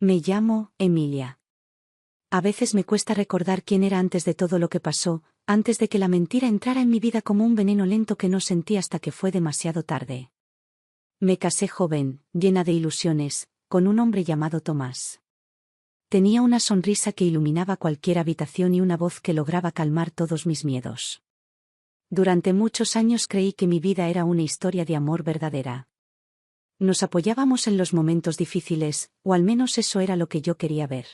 Me llamo Emilia. A veces me cuesta recordar quién era antes de todo lo que pasó, antes de que la mentira entrara en mi vida como un veneno lento que no sentí hasta que fue demasiado tarde. Me casé joven, llena de ilusiones, con un hombre llamado Tomás. Tenía una sonrisa que iluminaba cualquier habitación y una voz que lograba calmar todos mis miedos. Durante muchos años creí que mi vida era una historia de amor verdadera. Nos apoyábamos en los momentos difíciles, o al menos eso era lo que yo quería ver.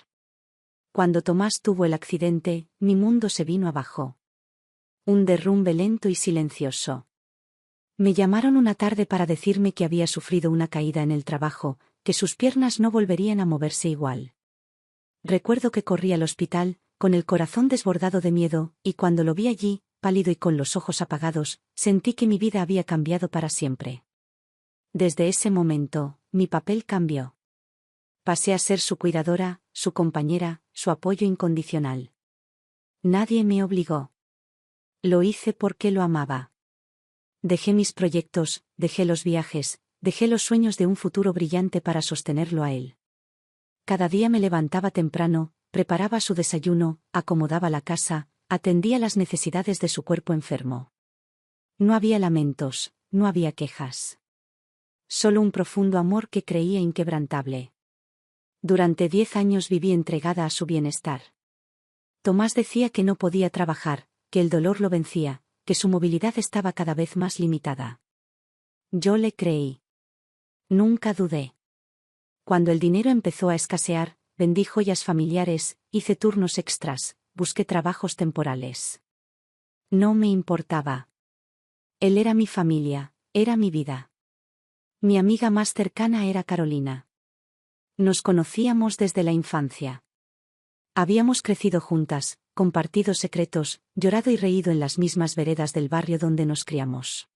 Cuando Tomás tuvo el accidente, mi mundo se vino abajo. Un derrumbe lento y silencioso. Me llamaron una tarde para decirme que había sufrido una caída en el trabajo, que sus piernas no volverían a moverse igual. Recuerdo que corrí al hospital, con el corazón desbordado de miedo, y cuando lo vi allí, pálido y con los ojos apagados, sentí que mi vida había cambiado para siempre. Desde ese momento, mi papel cambió. Pasé a ser su cuidadora, su compañera, su apoyo incondicional. Nadie me obligó. Lo hice porque lo amaba. Dejé mis proyectos, dejé los viajes, dejé los sueños de un futuro brillante para sostenerlo a él. Cada día me levantaba temprano, preparaba su desayuno, acomodaba la casa, atendía las necesidades de su cuerpo enfermo. No había lamentos, no había quejas. Solo un profundo amor que creía inquebrantable. Durante 10 años viví entregada a su bienestar. Tomás decía que no podía trabajar, que el dolor lo vencía, que su movilidad estaba cada vez más limitada. Yo le creí. Nunca dudé. Cuando el dinero empezó a escasear, vendí joyas familiares, hice turnos extras, busqué trabajos temporales. No me importaba. Él era mi familia, era mi vida. Mi amiga más cercana era Carolina. Nos conocíamos desde la infancia. Habíamos crecido juntas, compartido secretos, llorado y reído en las mismas veredas del barrio donde nos criamos.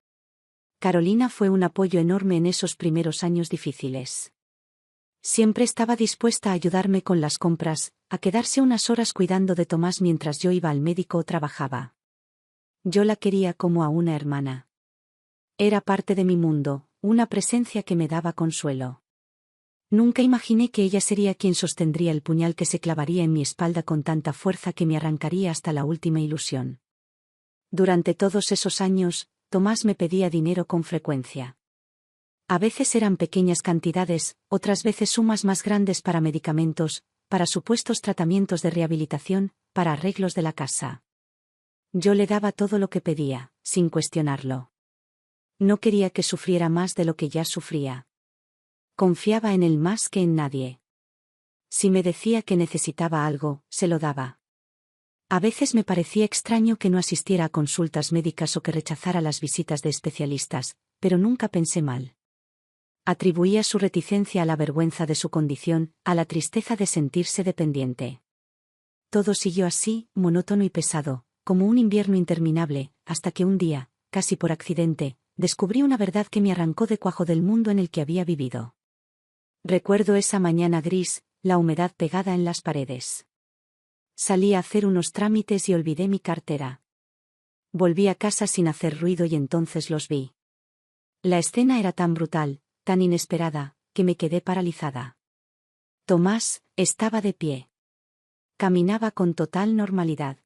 Carolina fue un apoyo enorme en esos primeros años difíciles. Siempre estaba dispuesta a ayudarme con las compras, a quedarse unas horas cuidando de Tomás mientras yo iba al médico o trabajaba. Yo la quería como a una hermana. Era parte de mi mundo, una presencia que me daba consuelo. Nunca imaginé que ella sería quien sostendría el puñal que se clavaría en mi espalda con tanta fuerza que me arrancaría hasta la última ilusión. Durante todos esos años, Tomás me pedía dinero con frecuencia. A veces eran pequeñas cantidades, otras veces sumas más grandes para medicamentos, para supuestos tratamientos de rehabilitación, para arreglos de la casa. Yo le daba todo lo que pedía, sin cuestionarlo. No quería que sufriera más de lo que ya sufría. Confiaba en él más que en nadie. Si me decía que necesitaba algo, se lo daba. A veces me parecía extraño que no asistiera a consultas médicas o que rechazara las visitas de especialistas, pero nunca pensé mal. Atribuía su reticencia a la vergüenza de su condición, a la tristeza de sentirse dependiente. Todo siguió así, monótono y pesado, como un invierno interminable, hasta que un día, casi por accidente, descubrí una verdad que me arrancó de cuajo del mundo en el que había vivido. Recuerdo esa mañana gris, la humedad pegada en las paredes. Salí a hacer unos trámites y olvidé mi cartera. Volví a casa sin hacer ruido y entonces los vi. La escena era tan brutal, tan inesperada, que me quedé paralizada. Tomás estaba de pie. Caminaba con total normalidad.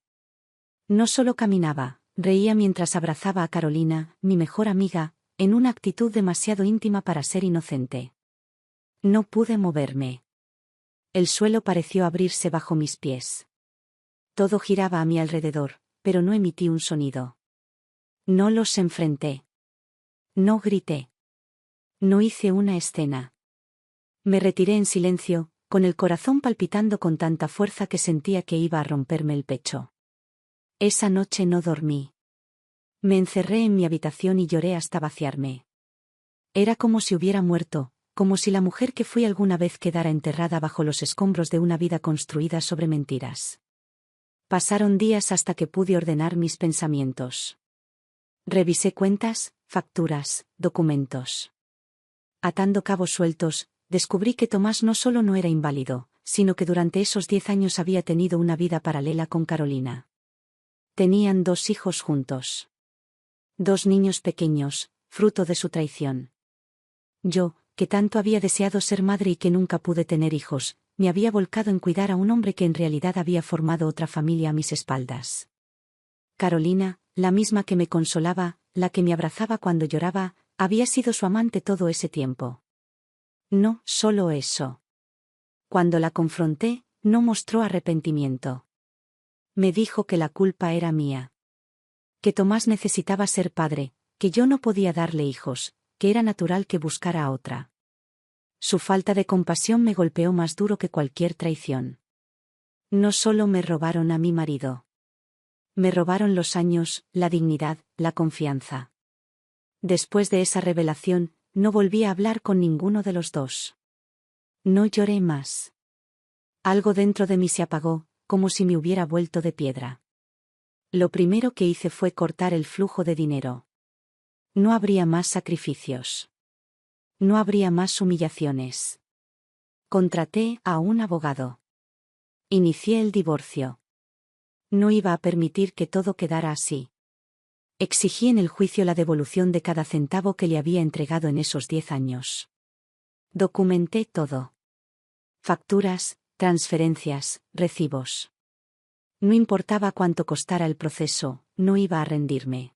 No solo caminaba, reía mientras abrazaba a Carolina, mi mejor amiga, en una actitud demasiado íntima para ser inocente. No pude moverme. El suelo pareció abrirse bajo mis pies. Todo giraba a mi alrededor, pero no emití un sonido. No los enfrenté. No grité. No hice una escena. Me retiré en silencio, con el corazón palpitando con tanta fuerza que sentía que iba a romperme el pecho. Esa noche no dormí. Me encerré en mi habitación y lloré hasta vaciarme. Era como si hubiera muerto, como si la mujer que fui alguna vez quedara enterrada bajo los escombros de una vida construida sobre mentiras. Pasaron días hasta que pude ordenar mis pensamientos. Revisé cuentas, facturas, documentos. Atando cabos sueltos, descubrí que Tomás no solo no era inválido, sino que durante esos 10 años había tenido una vida paralela con Carolina. Tenían 2 hijos juntos. 2 niños pequeños, fruto de su traición. Yo, que tanto había deseado ser madre y que nunca pude tener hijos, me había volcado en cuidar a un hombre que en realidad había formado otra familia a mis espaldas. Carolina, la misma que me consolaba, la que me abrazaba cuando lloraba, había sido su amante todo ese tiempo. No, solo eso. Cuando la confronté, no mostró arrepentimiento. Me dijo que la culpa era mía. Que Tomás necesitaba ser padre, que yo no podía darle hijos, que era natural que buscara a otra. Su falta de compasión me golpeó más duro que cualquier traición. No solo me robaron a mi marido. Me robaron los años, la dignidad, la confianza. Después de esa revelación, no volví a hablar con ninguno de los dos. No lloré más. Algo dentro de mí se apagó, como si me hubiera vuelto de piedra. Lo primero que hice fue cortar el flujo de dinero. No habría más sacrificios. No habría más humillaciones. Contraté a un abogado. Inicié el divorcio. No iba a permitir que todo quedara así. Exigí en el juicio la devolución de cada centavo que le había entregado en esos 10 años. Documenté todo. Facturas, transferencias, recibos. No importaba cuánto costara el proceso, no iba a rendirme.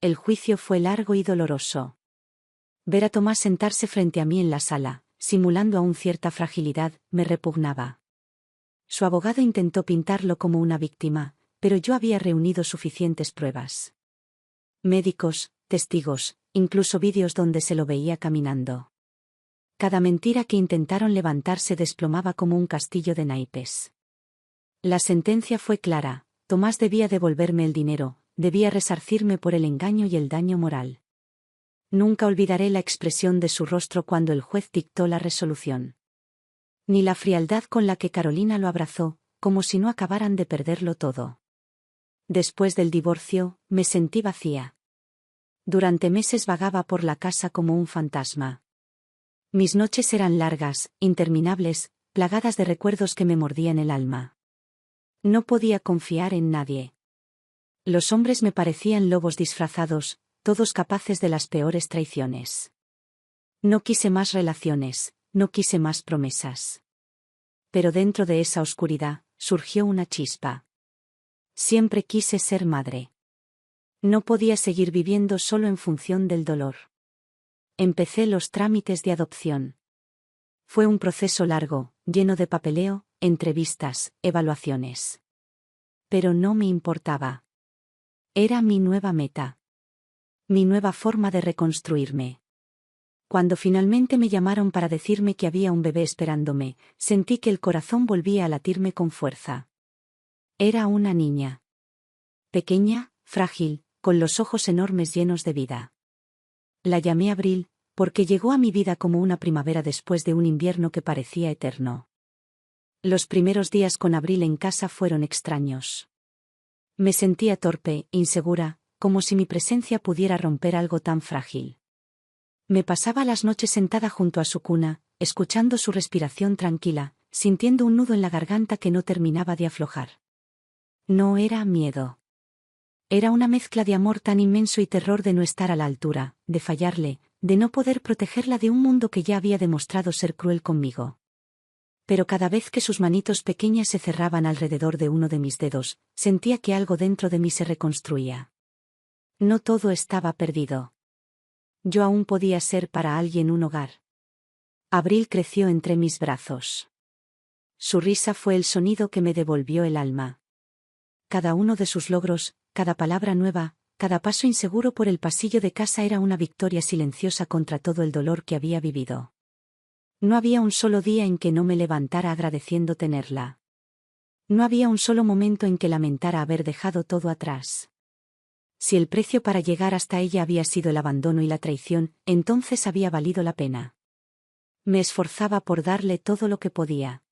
El juicio fue largo y doloroso. Ver a Tomás sentarse frente a mí en la sala, simulando aún cierta fragilidad, me repugnaba. Su abogado intentó pintarlo como una víctima, pero yo había reunido suficientes pruebas. Médicos, testigos, incluso vídeos donde se lo veía caminando. Cada mentira que intentaron levantar se desplomaba como un castillo de naipes. La sentencia fue clara: Tomás debía devolverme el dinero, debía resarcirme por el engaño y el daño moral. Nunca olvidaré la expresión de su rostro cuando el juez dictó la resolución. Ni la frialdad con la que Carolina lo abrazó, como si no acabaran de perderlo todo. Después del divorcio, me sentí vacía. Durante meses vagaba por la casa como un fantasma. Mis noches eran largas, interminables, plagadas de recuerdos que me mordían el alma. No podía confiar en nadie. Los hombres me parecían lobos disfrazados, todos capaces de las peores traiciones. No quise más relaciones, no quise más promesas. Pero dentro de esa oscuridad, surgió una chispa. Siempre quise ser madre. No podía seguir viviendo solo en función del dolor. Empecé los trámites de adopción. Fue un proceso largo, lleno de papeleo, entrevistas, evaluaciones. Pero no me importaba. Era mi nueva meta. Mi nueva forma de reconstruirme. Cuando finalmente me llamaron para decirme que había un bebé esperándome, sentí que el corazón volvía a latirme con fuerza. Era una niña. Pequeña, frágil, con los ojos enormes llenos de vida. La llamé Abril, porque llegó a mi vida como una primavera después de un invierno que parecía eterno. Los primeros días con Abril en casa fueron extraños. Me sentía torpe, insegura, como si mi presencia pudiera romper algo tan frágil. Me pasaba las noches sentada junto a su cuna, escuchando su respiración tranquila, sintiendo un nudo en la garganta que no terminaba de aflojar. No era miedo. Era una mezcla de amor tan inmenso y terror de no estar a la altura, de fallarle, de no poder protegerla de un mundo que ya había demostrado ser cruel conmigo. Pero cada vez que sus manitos pequeñas se cerraban alrededor de uno de mis dedos, sentía que algo dentro de mí se reconstruía. No todo estaba perdido. Yo aún podía ser para alguien un hogar. Abril creció entre mis brazos. Su risa fue el sonido que me devolvió el alma. Cada uno de sus logros, cada palabra nueva, cada paso inseguro por el pasillo de casa era una victoria silenciosa contra todo el dolor que había vivido. No había un solo día en que no me levantara agradeciendo tenerla. No había un solo momento en que lamentara haber dejado todo atrás. Si el precio para llegar hasta ella había sido el abandono y la traición, entonces había valido la pena. Me esforzaba por darle todo lo que podía.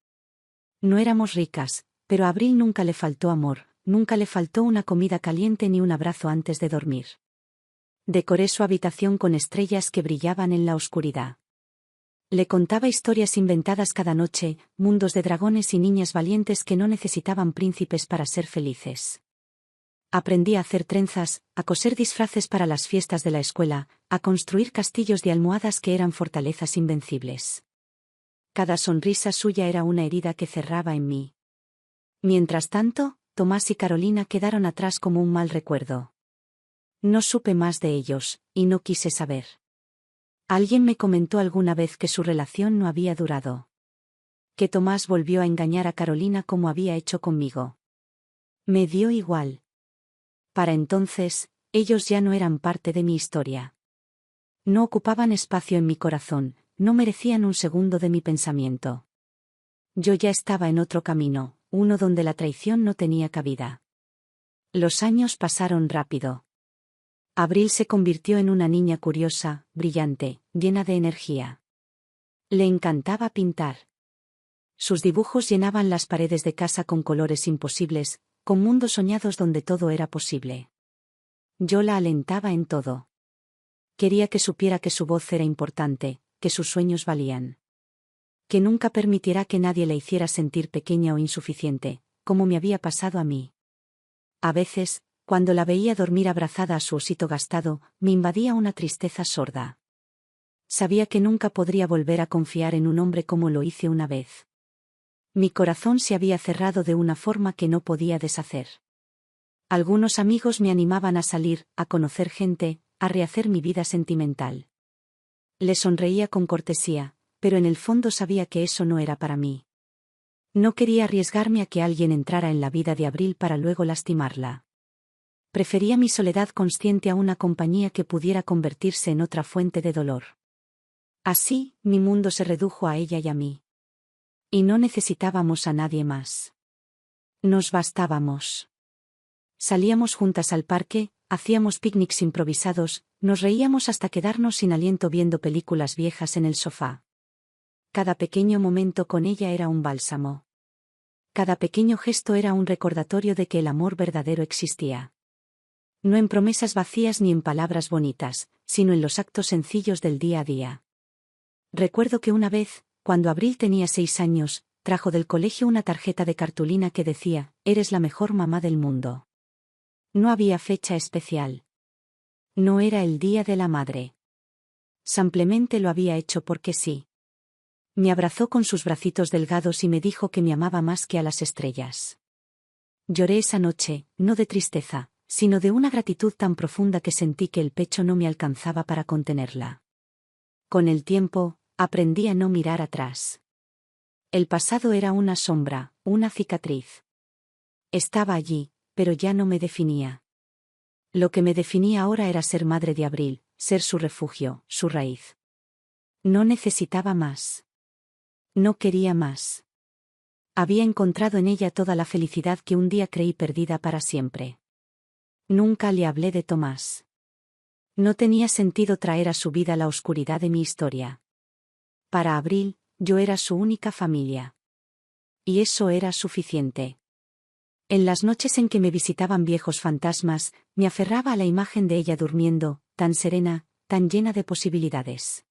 No éramos ricas, pero a Abril nunca le faltó amor, nunca le faltó una comida caliente ni un abrazo antes de dormir. Decoré su habitación con estrellas que brillaban en la oscuridad. Le contaba historias inventadas cada noche, mundos de dragones y niñas valientes que no necesitaban príncipes para ser felices. Aprendí a hacer trenzas, a coser disfraces para las fiestas de la escuela, a construir castillos de almohadas que eran fortalezas invencibles. Cada sonrisa suya era una herida que cerraba en mí. Mientras tanto, Tomás y Carolina quedaron atrás como un mal recuerdo. No supe más de ellos, y no quise saber. Alguien me comentó alguna vez que su relación no había durado. Que Tomás volvió a engañar a Carolina como había hecho conmigo. Me dio igual. Para entonces, ellos ya no eran parte de mi historia. No ocupaban espacio en mi corazón, no merecían un segundo de mi pensamiento. Yo ya estaba en otro camino, uno donde la traición no tenía cabida. Los años pasaron rápido. Abril se convirtió en una niña curiosa, brillante, llena de energía. Le encantaba pintar. Sus dibujos llenaban las paredes de casa con colores imposibles, con mundos soñados donde todo era posible. Yo la alentaba en todo. Quería que supiera que su voz era importante, que sus sueños valían. Que nunca permitiera que nadie la hiciera sentir pequeña o insuficiente, como me había pasado a mí. A veces, cuando la veía dormir abrazada a su osito gastado, me invadía una tristeza sorda. Sabía que nunca podría volver a confiar en un hombre como lo hice una vez. Mi corazón se había cerrado de una forma que no podía deshacer. Algunos amigos me animaban a salir, a conocer gente, a rehacer mi vida sentimental. Le sonreía con cortesía, pero en el fondo sabía que eso no era para mí. No quería arriesgarme a que alguien entrara en la vida de Abril para luego lastimarla. Prefería mi soledad consciente a una compañía que pudiera convertirse en otra fuente de dolor. Así, mi mundo se redujo a ella y a mí. Y no necesitábamos a nadie más. Nos bastábamos. Salíamos juntas al parque, hacíamos picnics improvisados, nos reíamos hasta quedarnos sin aliento viendo películas viejas en el sofá. Cada pequeño momento con ella era un bálsamo. Cada pequeño gesto era un recordatorio de que el amor verdadero existía. No en promesas vacías ni en palabras bonitas, sino en los actos sencillos del día a día. Recuerdo que una vez, cuando Abril tenía 6 años, trajo del colegio una tarjeta de cartulina que decía: «Eres la mejor mamá del mundo». No había fecha especial. No era el Día de la Madre. Simplemente lo había hecho porque sí. Me abrazó con sus bracitos delgados y me dijo que me amaba más que a las estrellas. Lloré esa noche, no de tristeza, sino de una gratitud tan profunda que sentí que el pecho no me alcanzaba para contenerla. Con el tiempo, aprendí a no mirar atrás. El pasado era una sombra, una cicatriz. Estaba allí, pero ya no me definía. Lo que me definía ahora era ser madre de Abril, ser su refugio, su raíz. No necesitaba más. No quería más. Había encontrado en ella toda la felicidad que un día creí perdida para siempre. Nunca le hablé de Tomás. No tenía sentido traer a su vida la oscuridad de mi historia. Para Abril, yo era su única familia. Y eso era suficiente. En las noches en que me visitaban viejos fantasmas, me aferraba a la imagen de ella durmiendo, tan serena, tan llena de posibilidades.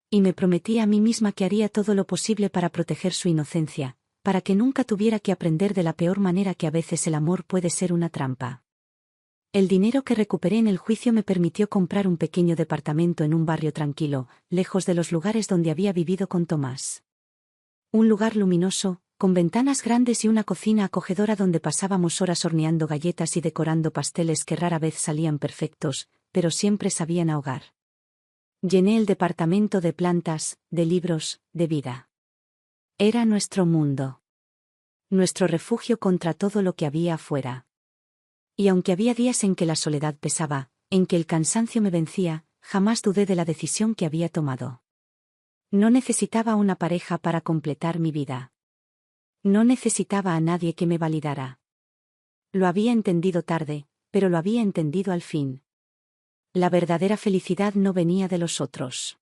Y me prometía a mí misma que haría todo lo posible para proteger su inocencia, para que nunca tuviera que aprender de la peor manera que a veces el amor puede ser una trampa. El dinero que recuperé en el juicio me permitió comprar un pequeño departamento en un barrio tranquilo, lejos de los lugares donde había vivido con Tomás. Un lugar luminoso, con ventanas grandes y una cocina acogedora donde pasábamos horas horneando galletas y decorando pasteles que rara vez salían perfectos, pero siempre sabían ahogar. Llené el departamento de plantas, de libros, de vida. Era nuestro mundo. Nuestro refugio contra todo lo que había afuera. Y aunque había días en que la soledad pesaba, en que el cansancio me vencía, jamás dudé de la decisión que había tomado. No necesitaba una pareja para completar mi vida. No necesitaba a nadie que me validara. Lo había entendido tarde, pero lo había entendido al fin. La verdadera felicidad no venía de los otros.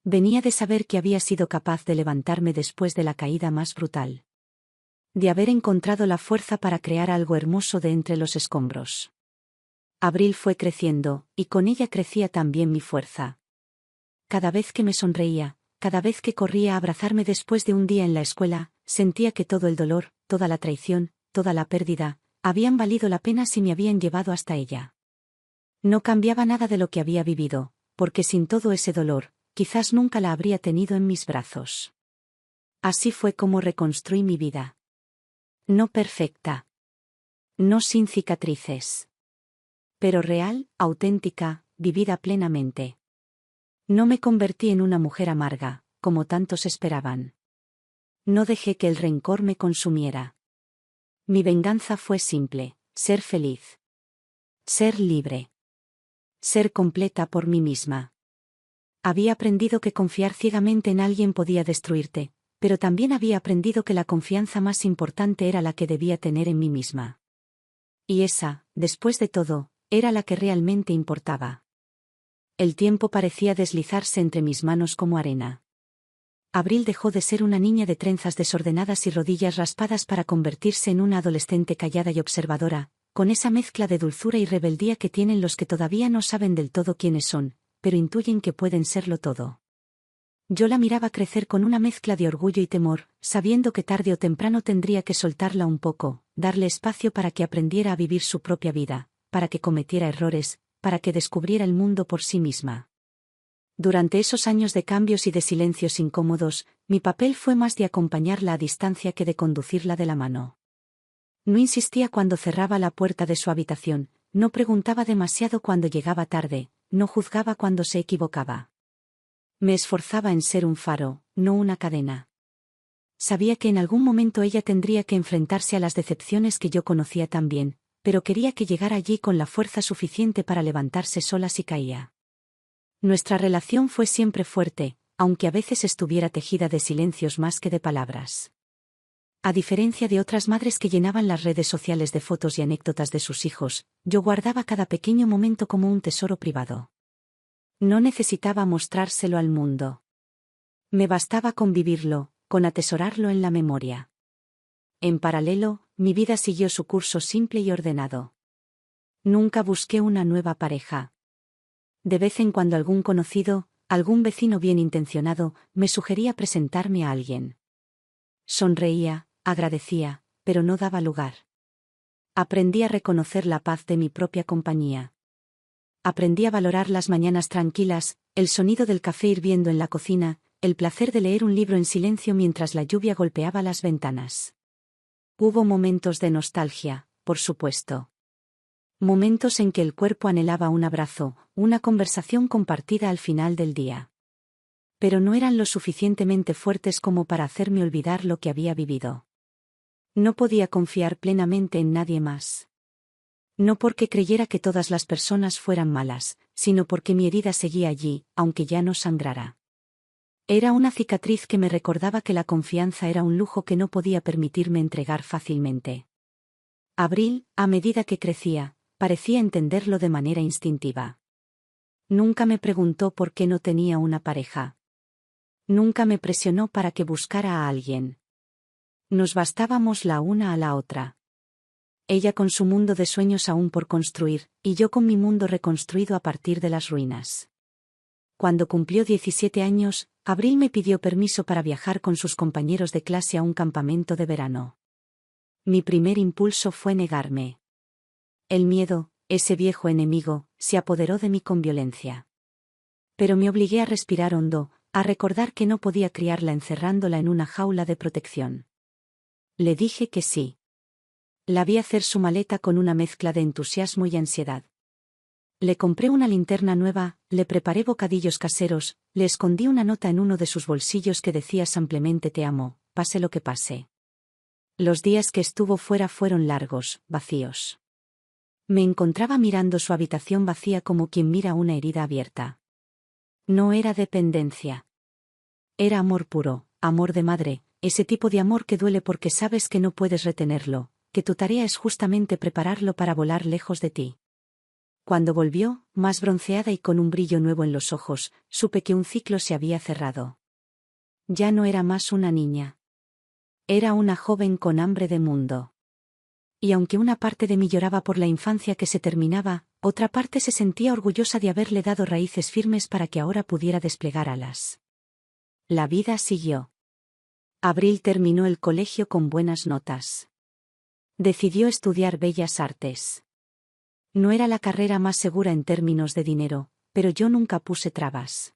Venía de saber que había sido capaz de levantarme después de la caída más brutal. De haber encontrado la fuerza para crear algo hermoso de entre los escombros. Abril fue creciendo, y con ella crecía también mi fuerza. Cada vez que me sonreía, cada vez que corría a abrazarme después de un día en la escuela, sentía que todo el dolor, toda la traición, toda la pérdida, habían valido la pena si me habían llevado hasta ella. No cambiaba nada de lo que había vivido, porque sin todo ese dolor, quizás nunca la habría tenido en mis brazos. Así fue como reconstruí mi vida. No perfecta. No sin cicatrices. Pero real, auténtica, vivida plenamente. No me convertí en una mujer amarga, como tantos esperaban. No dejé que el rencor me consumiera. Mi venganza fue simple: ser feliz. Ser libre. Ser completa por mí misma. Había aprendido que confiar ciegamente en alguien podía destruirte, pero también había aprendido que la confianza más importante era la que debía tener en mí misma. Y esa, después de todo, era la que realmente importaba. El tiempo parecía deslizarse entre mis manos como arena. Abril dejó de ser una niña de trenzas desordenadas y rodillas raspadas para convertirse en una adolescente callada y observadora, con esa mezcla de dulzura y rebeldía que tienen los que todavía no saben del todo quiénes son, pero intuyen que pueden serlo todo. Yo la miraba crecer con una mezcla de orgullo y temor, sabiendo que tarde o temprano tendría que soltarla un poco, darle espacio para que aprendiera a vivir su propia vida, para que cometiera errores, para que descubriera el mundo por sí misma. Durante esos años de cambios y de silencios incómodos, mi papel fue más de acompañarla a distancia que de conducirla de la mano. No insistía cuando cerraba la puerta de su habitación, no preguntaba demasiado cuando llegaba tarde, no juzgaba cuando se equivocaba. Me esforzaba en ser un faro, no una cadena. Sabía que en algún momento ella tendría que enfrentarse a las decepciones que yo conocía tan bien, pero quería que llegara allí con la fuerza suficiente para levantarse sola si caía. Nuestra relación fue siempre fuerte, aunque a veces estuviera tejida de silencios más que de palabras. A diferencia de otras madres que llenaban las redes sociales de fotos y anécdotas de sus hijos, yo guardaba cada pequeño momento como un tesoro privado. No necesitaba mostrárselo al mundo. Me bastaba con vivirlo, con atesorarlo en la memoria. En paralelo, mi vida siguió su curso simple y ordenado. Nunca busqué una nueva pareja. De vez en cuando algún conocido, algún vecino bien intencionado, me sugería presentarme a alguien. Sonreía, agradecía, pero no daba lugar. Aprendí a reconocer la paz de mi propia compañía. Aprendí a valorar las mañanas tranquilas, el sonido del café hirviendo en la cocina, el placer de leer un libro en silencio mientras la lluvia golpeaba las ventanas. Hubo momentos de nostalgia, por supuesto. Momentos en que el cuerpo anhelaba un abrazo, una conversación compartida al final del día. Pero no eran lo suficientemente fuertes como para hacerme olvidar lo que había vivido. No podía confiar plenamente en nadie más. No porque creyera que todas las personas fueran malas, sino porque mi herida seguía allí, aunque ya no sangrara. Era una cicatriz que me recordaba que la confianza era un lujo que no podía permitirme entregar fácilmente. Abril, a medida que crecía, parecía entenderlo de manera instintiva. Nunca me preguntó por qué no tenía una pareja. Nunca me presionó para que buscara a alguien. Nos bastábamos la una a la otra. Ella con su mundo de sueños aún por construir, y yo con mi mundo reconstruido a partir de las ruinas. Cuando cumplió 17 años, Abril me pidió permiso para viajar con sus compañeros de clase a un campamento de verano. Mi primer impulso fue negarme. El miedo, ese viejo enemigo, se apoderó de mí con violencia. Pero me obligué a respirar hondo, a recordar que no podía criarla encerrándola en una jaula de protección. Le dije que sí. La vi hacer su maleta con una mezcla de entusiasmo y ansiedad. Le compré una linterna nueva, le preparé bocadillos caseros, le escondí una nota en uno de sus bolsillos que decía simplemente te amo, pase lo que pase. Los días que estuvo fuera fueron largos, vacíos. Me encontraba mirando su habitación vacía como quien mira una herida abierta. No era dependencia. Era amor puro, amor de madre, ese tipo de amor que duele porque sabes que no puedes retenerlo, que tu tarea es justamente prepararlo para volar lejos de ti. Cuando volvió, más bronceada y con un brillo nuevo en los ojos, supe que un ciclo se había cerrado. Ya no era más una niña. Era una joven con hambre de mundo. Y aunque una parte de mí lloraba por la infancia que se terminaba, otra parte se sentía orgullosa de haberle dado raíces firmes para que ahora pudiera desplegar alas. La vida siguió. Abril terminó el colegio con buenas notas. Decidió estudiar Bellas Artes. No era la carrera más segura en términos de dinero, pero yo nunca puse trabas.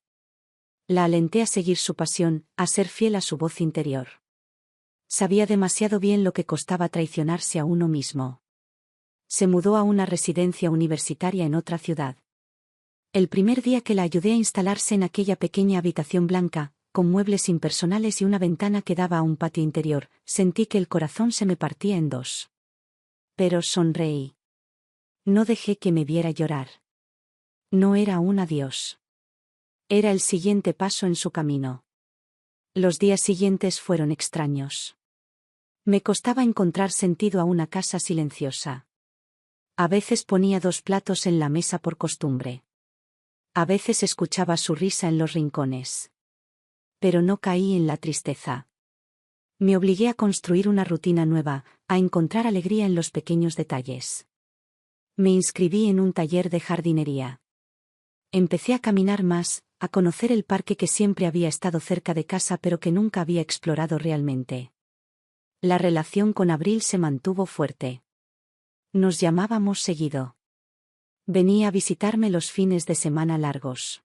La alenté a seguir su pasión, a ser fiel a su voz interior. Sabía demasiado bien lo que costaba traicionarse a uno mismo. Se mudó a una residencia universitaria en otra ciudad. El primer día que la ayudé a instalarse en aquella pequeña habitación blanca, con muebles impersonales y una ventana que daba a un patio interior, sentí que el corazón se me partía en dos. Pero sonreí. No dejé que me viera llorar. No era un adiós. Era el siguiente paso en su camino. Los días siguientes fueron extraños. Me costaba encontrar sentido a una casa silenciosa. A veces ponía 2 platos en la mesa por costumbre. A veces escuchaba su risa en los rincones. Pero no caí en la tristeza. Me obligué a construir una rutina nueva, a encontrar alegría en los pequeños detalles. Me inscribí en un taller de jardinería. Empecé a caminar más, a conocer el parque que siempre había estado cerca de casa pero que nunca había explorado realmente. La relación con Abril se mantuvo fuerte. Nos llamábamos seguido. Venía a visitarme los fines de semana largos.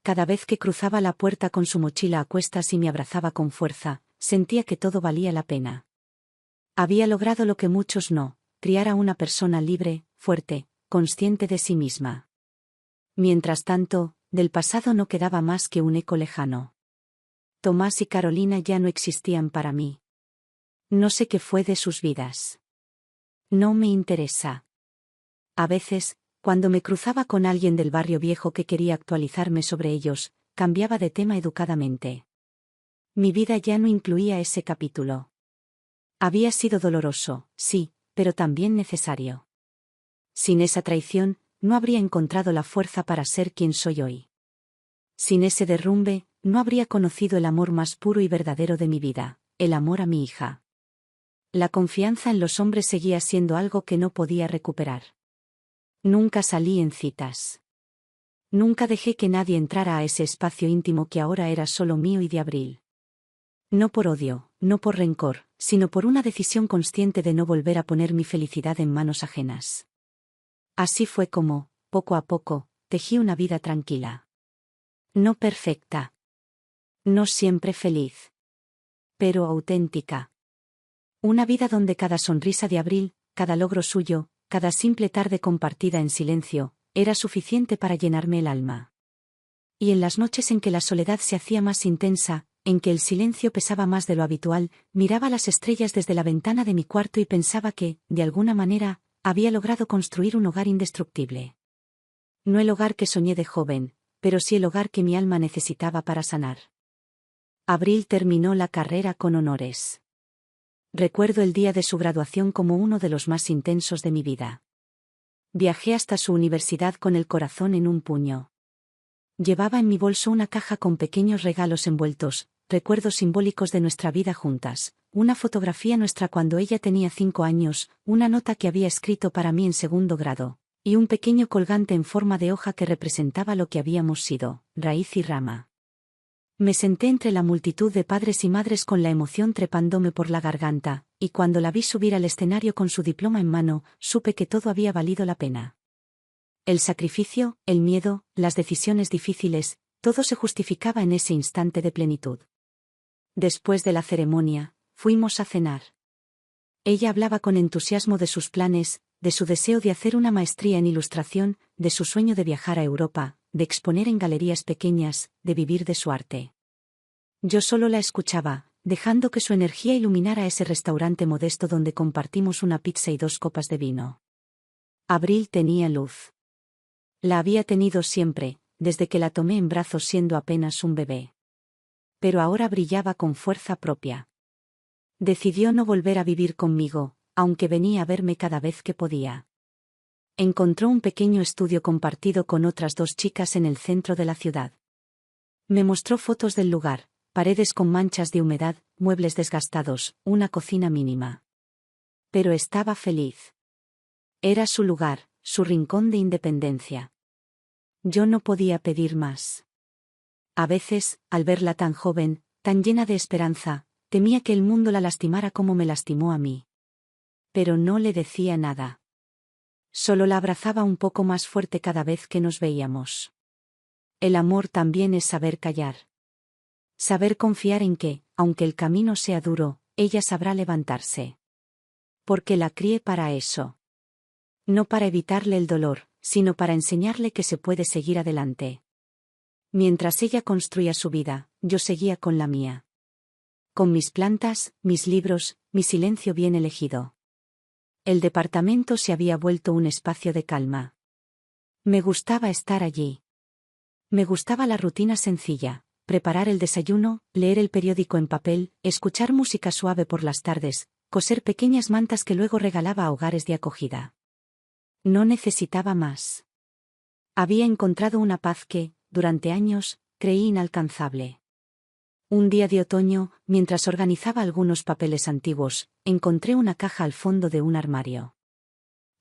Cada vez que cruzaba la puerta con su mochila a cuestas y me abrazaba con fuerza, sentía que todo valía la pena. Había logrado lo que muchos no, criar a una persona libre, fuerte, consciente de sí misma. Mientras tanto, del pasado no quedaba más que un eco lejano. Tomás y Carolina ya no existían para mí. No sé qué fue de sus vidas. No me interesa. A veces, cuando me cruzaba con alguien del barrio viejo que quería actualizarme sobre ellos, cambiaba de tema educadamente. Mi vida ya no incluía ese capítulo. Había sido doloroso, sí, pero también necesario. Sin esa traición, no habría encontrado la fuerza para ser quien soy hoy. Sin ese derrumbe, no habría conocido el amor más puro y verdadero de mi vida, el amor a mi hija. La confianza en los hombres seguía siendo algo que no podía recuperar. Nunca salí en citas. Nunca dejé que nadie entrara a ese espacio íntimo que ahora era solo mío y de Abril. No por odio, no por rencor, sino por una decisión consciente de no volver a poner mi felicidad en manos ajenas. Así fue como, poco a poco, tejí una vida tranquila. No perfecta. No siempre feliz. Pero auténtica. Una vida donde cada sonrisa de Abril, cada logro suyo, cada simple tarde compartida en silencio, era suficiente para llenarme el alma. Y en las noches en que la soledad se hacía más intensa, en que el silencio pesaba más de lo habitual, miraba las estrellas desde la ventana de mi cuarto y pensaba que, de alguna manera, había logrado construir un hogar indestructible. No el hogar que soñé de joven, pero sí el hogar que mi alma necesitaba para sanar. Abril terminó la carrera con honores. Recuerdo el día de su graduación como uno de los más intensos de mi vida. Viajé hasta su universidad con el corazón en un puño. Llevaba en mi bolso una caja con pequeños regalos envueltos, recuerdos simbólicos de nuestra vida juntas, una fotografía nuestra cuando ella tenía 5 años, una nota que había escrito para mí en 2º grado, y un pequeño colgante en forma de hoja que representaba lo que habíamos sido, raíz y rama. Me senté entre la multitud de padres y madres con la emoción trepándome por la garganta, y cuando la vi subir al escenario con su diploma en mano, supe que todo había valido la pena. El sacrificio, el miedo, las decisiones difíciles, todo se justificaba en ese instante de plenitud. Después de la ceremonia, fuimos a cenar. Ella hablaba con entusiasmo de sus planes, de su deseo de hacer una maestría en ilustración, de su sueño de viajar a Europa, de exponer en galerías pequeñas, de vivir de su arte. Yo solo la escuchaba, dejando que su energía iluminara ese restaurante modesto donde compartimos una pizza y 2 copas de vino. Abril tenía luz. La había tenido siempre, desde que la tomé en brazos siendo apenas un bebé. Pero ahora brillaba con fuerza propia. Decidió no volver a vivir conmigo, aunque venía a verme cada vez que podía. Encontró un pequeño estudio compartido con otras 2 chicas en el centro de la ciudad. Me mostró fotos del lugar, paredes con manchas de humedad, muebles desgastados, una cocina mínima. Pero estaba feliz. Era su lugar, su rincón de independencia. Yo no podía pedir más. A veces, al verla tan joven, tan llena de esperanza, temía que el mundo la lastimara como me lastimó a mí. Pero no le decía nada. Solo la abrazaba un poco más fuerte cada vez que nos veíamos. El amor también es saber callar. Saber confiar en que, aunque el camino sea duro, ella sabrá levantarse. Porque la crié para eso. No para evitarle el dolor, sino para enseñarle que se puede seguir adelante. Mientras ella construía su vida, yo seguía con la mía. Con mis plantas, mis libros, mi silencio bien elegido. El departamento se había vuelto un espacio de calma. Me gustaba estar allí. Me gustaba la rutina sencilla, preparar el desayuno, leer el periódico en papel, escuchar música suave por las tardes, coser pequeñas mantas que luego regalaba a hogares de acogida. No necesitaba más. Había encontrado una paz que, durante años, creí inalcanzable. Un día de otoño, mientras organizaba algunos papeles antiguos, encontré una caja al fondo de un armario.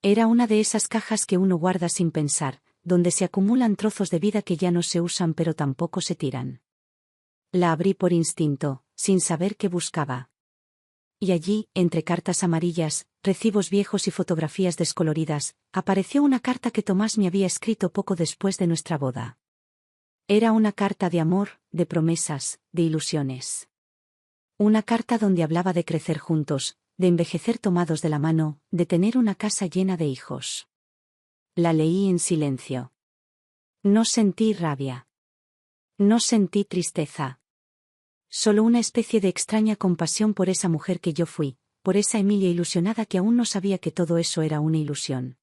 Era una de esas cajas que uno guarda sin pensar, donde se acumulan trozos de vida que ya no se usan pero tampoco se tiran. La abrí por instinto, sin saber qué buscaba. Y allí, entre cartas amarillas, recibos viejos y fotografías descoloridas, apareció una carta que Tomás me había escrito poco después de nuestra boda. Era una carta de amor, de promesas, de ilusiones. Una carta donde hablaba de crecer juntos, de envejecer tomados de la mano, de tener una casa llena de hijos. La leí en silencio. No sentí rabia. No sentí tristeza. Solo una especie de extraña compasión por esa mujer que yo fui, por esa Emilia ilusionada que aún no sabía que todo eso era una ilusión.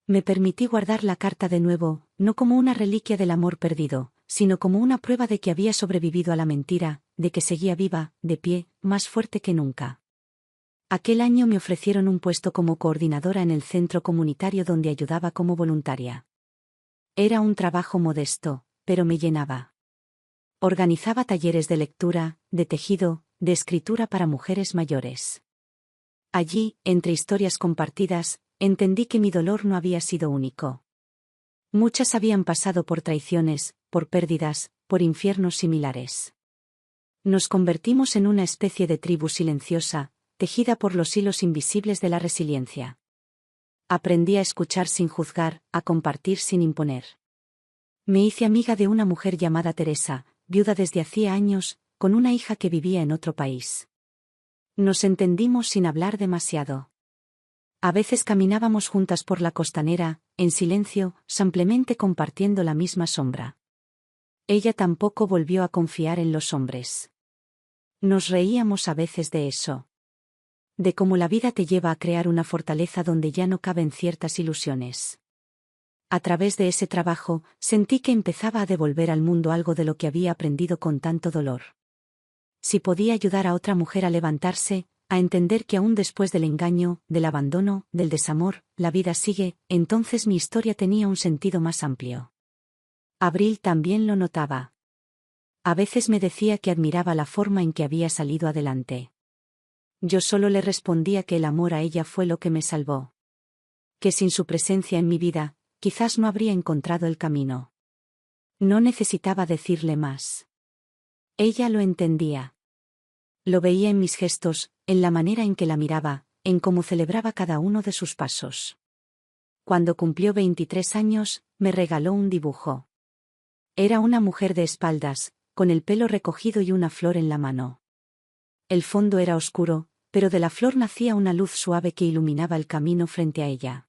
Me permití guardar la carta de nuevo, no como una reliquia del amor perdido, sino como una prueba de que había sobrevivido a la mentira, de que seguía viva, de pie, más fuerte que nunca. Aquel año me ofrecieron un puesto como coordinadora en el centro comunitario donde ayudaba como voluntaria. Era un trabajo modesto, pero me llenaba. Organizaba talleres de lectura, de tejido, de escritura para mujeres mayores. Allí, entre historias compartidas, entendí que mi dolor no había sido único. Muchas habían pasado por traiciones, por pérdidas, por infiernos similares. Nos convertimos en una especie de tribu silenciosa, tejida por los hilos invisibles de la resiliencia. Aprendí a escuchar sin juzgar, a compartir sin imponer. Me hice amiga de una mujer llamada Teresa, viuda desde hacía años, con una hija que vivía en otro país. Nos entendimos sin hablar demasiado. A veces caminábamos juntas por la costanera, en silencio, simplemente compartiendo la misma sombra. Ella tampoco volvió a confiar en los hombres. Nos reíamos a veces de eso. De cómo la vida te lleva a crear una fortaleza donde ya no caben ciertas ilusiones. A través de ese trabajo, sentí que empezaba a devolver al mundo algo de lo que había aprendido con tanto dolor. Si podía ayudar a otra mujer a levantarse, a entender que aún después del engaño, del abandono, del desamor, la vida sigue, entonces mi historia tenía un sentido más amplio. Abril también lo notaba. A veces me decía que admiraba la forma en que había salido adelante. Yo solo le respondía que el amor a ella fue lo que me salvó. Que sin su presencia en mi vida, quizás no habría encontrado el camino. No necesitaba decirle más. Ella lo entendía. Lo veía en mis gestos, en la manera en que la miraba, en cómo celebraba cada uno de sus pasos. Cuando cumplió 23 años, me regaló un dibujo. Era una mujer de espaldas, con el pelo recogido y una flor en la mano. El fondo era oscuro, pero de la flor nacía una luz suave que iluminaba el camino frente a ella.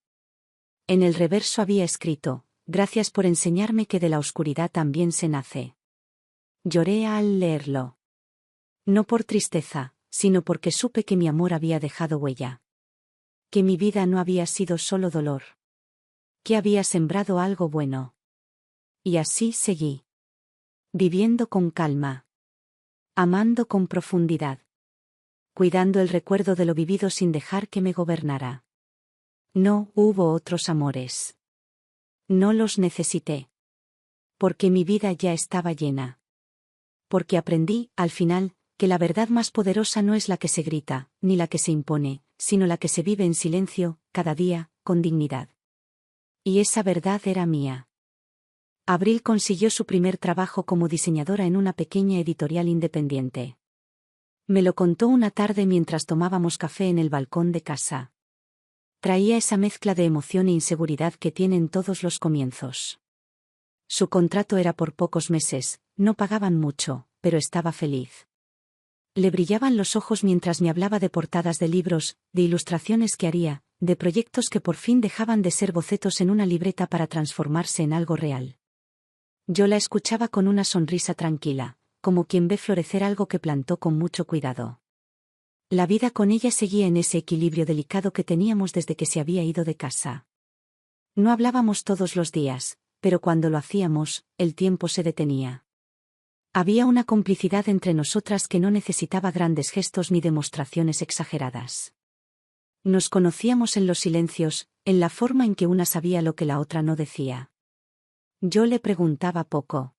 En el reverso había escrito: «Gracias por enseñarme que de la oscuridad también se nace». Lloré al leerlo. No por tristeza, sino porque supe que mi amor había dejado huella. Que mi vida no había sido solo dolor. Que había sembrado algo bueno. Y así seguí. Viviendo con calma. Amando con profundidad. Cuidando el recuerdo de lo vivido sin dejar que me gobernara. No hubo otros amores. No los necesité. Porque mi vida ya estaba llena. Porque aprendí, al final, que la verdad más poderosa no es la que se grita, ni la que se impone, sino la que se vive en silencio, cada día, con dignidad. Y esa verdad era mía. Abril consiguió su primer trabajo como diseñadora en una pequeña editorial independiente. Me lo contó una tarde mientras tomábamos café en el balcón de casa. Traía esa mezcla de emoción e inseguridad que tienen todos los comienzos. Su contrato era por pocos meses, no pagaban mucho, pero estaba feliz. Le brillaban los ojos mientras me hablaba de portadas de libros, de ilustraciones que haría, de proyectos que por fin dejaban de ser bocetos en una libreta para transformarse en algo real. Yo la escuchaba con una sonrisa tranquila, como quien ve florecer algo que plantó con mucho cuidado. La vida con ella seguía en ese equilibrio delicado que teníamos desde que se había ido de casa. No hablábamos todos los días, pero cuando lo hacíamos, el tiempo se detenía. Había una complicidad entre nosotras que no necesitaba grandes gestos ni demostraciones exageradas. Nos conocíamos en los silencios, en la forma en que una sabía lo que la otra no decía. Yo le preguntaba poco.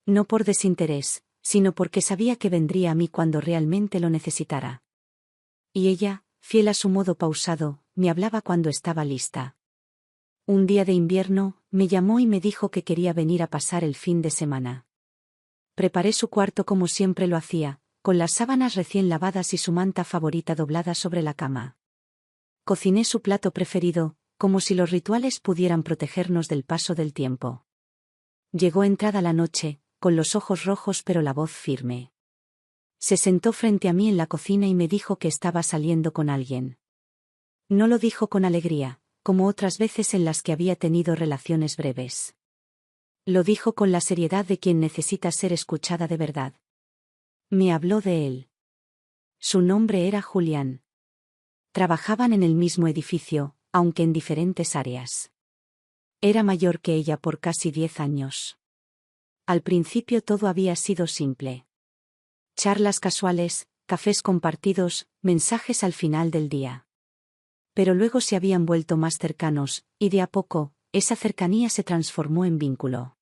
No por desinterés, sino porque sabía que vendría a mí cuando realmente lo necesitara. Y ella, fiel a su modo pausado, me hablaba cuando estaba lista. Un día de invierno, me llamó y me dijo que quería venir a pasar el fin de semana. Preparé su cuarto como siempre lo hacía, con las sábanas recién lavadas y su manta favorita doblada sobre la cama. Cociné su plato preferido, como si los rituales pudieran protegernos del paso del tiempo. Llegó entrada la noche, con los ojos rojos pero la voz firme. Se sentó frente a mí en la cocina y me dijo que estaba saliendo con alguien. No lo dijo con alegría, como otras veces en las que había tenido relaciones breves. Lo dijo con la seriedad de quien necesita ser escuchada de verdad. Me habló de él. Su nombre era Julián. Trabajaban en el mismo edificio, aunque en diferentes áreas. Era mayor que ella por casi 10 años. Al principio todo había sido simple. Charlas casuales, cafés compartidos, mensajes al final del día. Pero luego se habían vuelto más cercanos, y de a poco, esa cercanía se transformó en vínculo.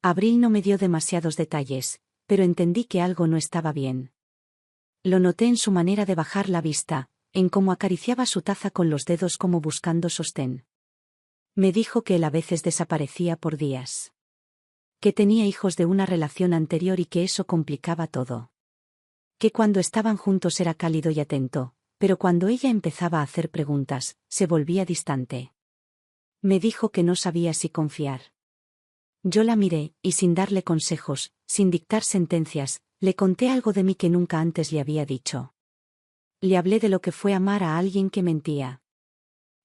Abril no me dio demasiados detalles, pero entendí que algo no estaba bien. Lo noté en su manera de bajar la vista, en cómo acariciaba su taza con los dedos como buscando sostén. Me dijo que él a veces desaparecía por días. Que tenía hijos de una relación anterior y que eso complicaba todo. Que cuando estaban juntos era cálido y atento, pero cuando ella empezaba a hacer preguntas, se volvía distante. Me dijo que no sabía si confiar. Yo la miré, y sin darle consejos, sin dictar sentencias, le conté algo de mí que nunca antes le había dicho. Le hablé de lo que fue amar a alguien que mentía.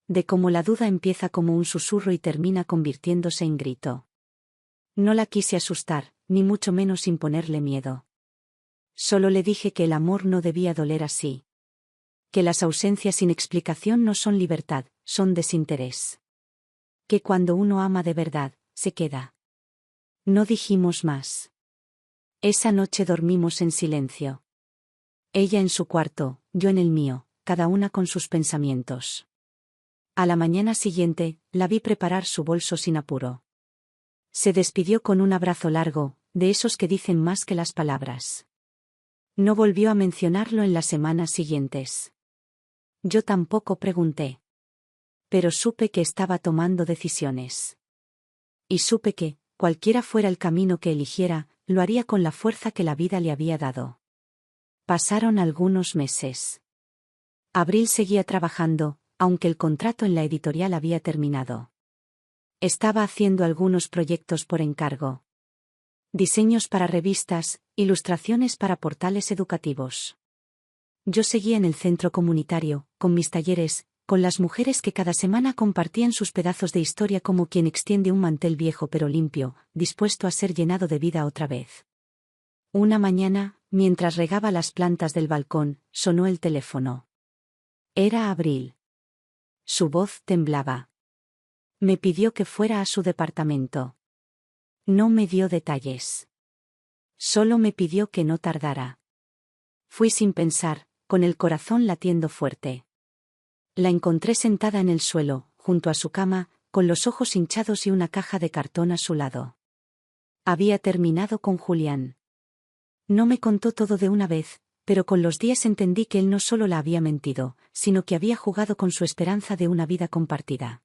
De cómo la duda empieza como un susurro y termina convirtiéndose en grito. No la quise asustar, ni mucho menos imponerle miedo. Solo le dije que el amor no debía doler así. Que las ausencias sin explicación no son libertad, son desinterés. Que cuando uno ama de verdad, se queda. No dijimos más. Esa noche dormimos en silencio. Ella en su cuarto, yo en el mío, cada una con sus pensamientos. A la mañana siguiente, la vi preparar su bolso sin apuro. Se despidió con un abrazo largo, de esos que dicen más que las palabras. No volvió a mencionarlo en las semanas siguientes. Yo tampoco pregunté. Pero supe que estaba tomando decisiones. Y supe que, cualquiera fuera el camino que eligiera, lo haría con la fuerza que la vida le había dado. Pasaron algunos meses. Abril seguía trabajando, aunque el contrato en la editorial había terminado. Estaba haciendo algunos proyectos por encargo. Diseños para revistas, ilustraciones para portales educativos. Yo seguía en el centro comunitario, con mis talleres, con las mujeres que cada semana compartían sus pedazos de historia como quien extiende un mantel viejo pero limpio, dispuesto a ser llenado de vida otra vez. Una mañana, mientras regaba las plantas del balcón, sonó el teléfono. Era Abril. Su voz temblaba. Me pidió que fuera a su departamento. No me dio detalles. Solo me pidió que no tardara. Fui sin pensar, con el corazón latiendo fuerte. La encontré sentada en el suelo, junto a su cama, con los ojos hinchados y una caja de cartón a su lado. Había terminado con Julián. No me contó todo de una vez, pero con los días entendí que él no solo la había mentido, sino que había jugado con su esperanza de una vida compartida.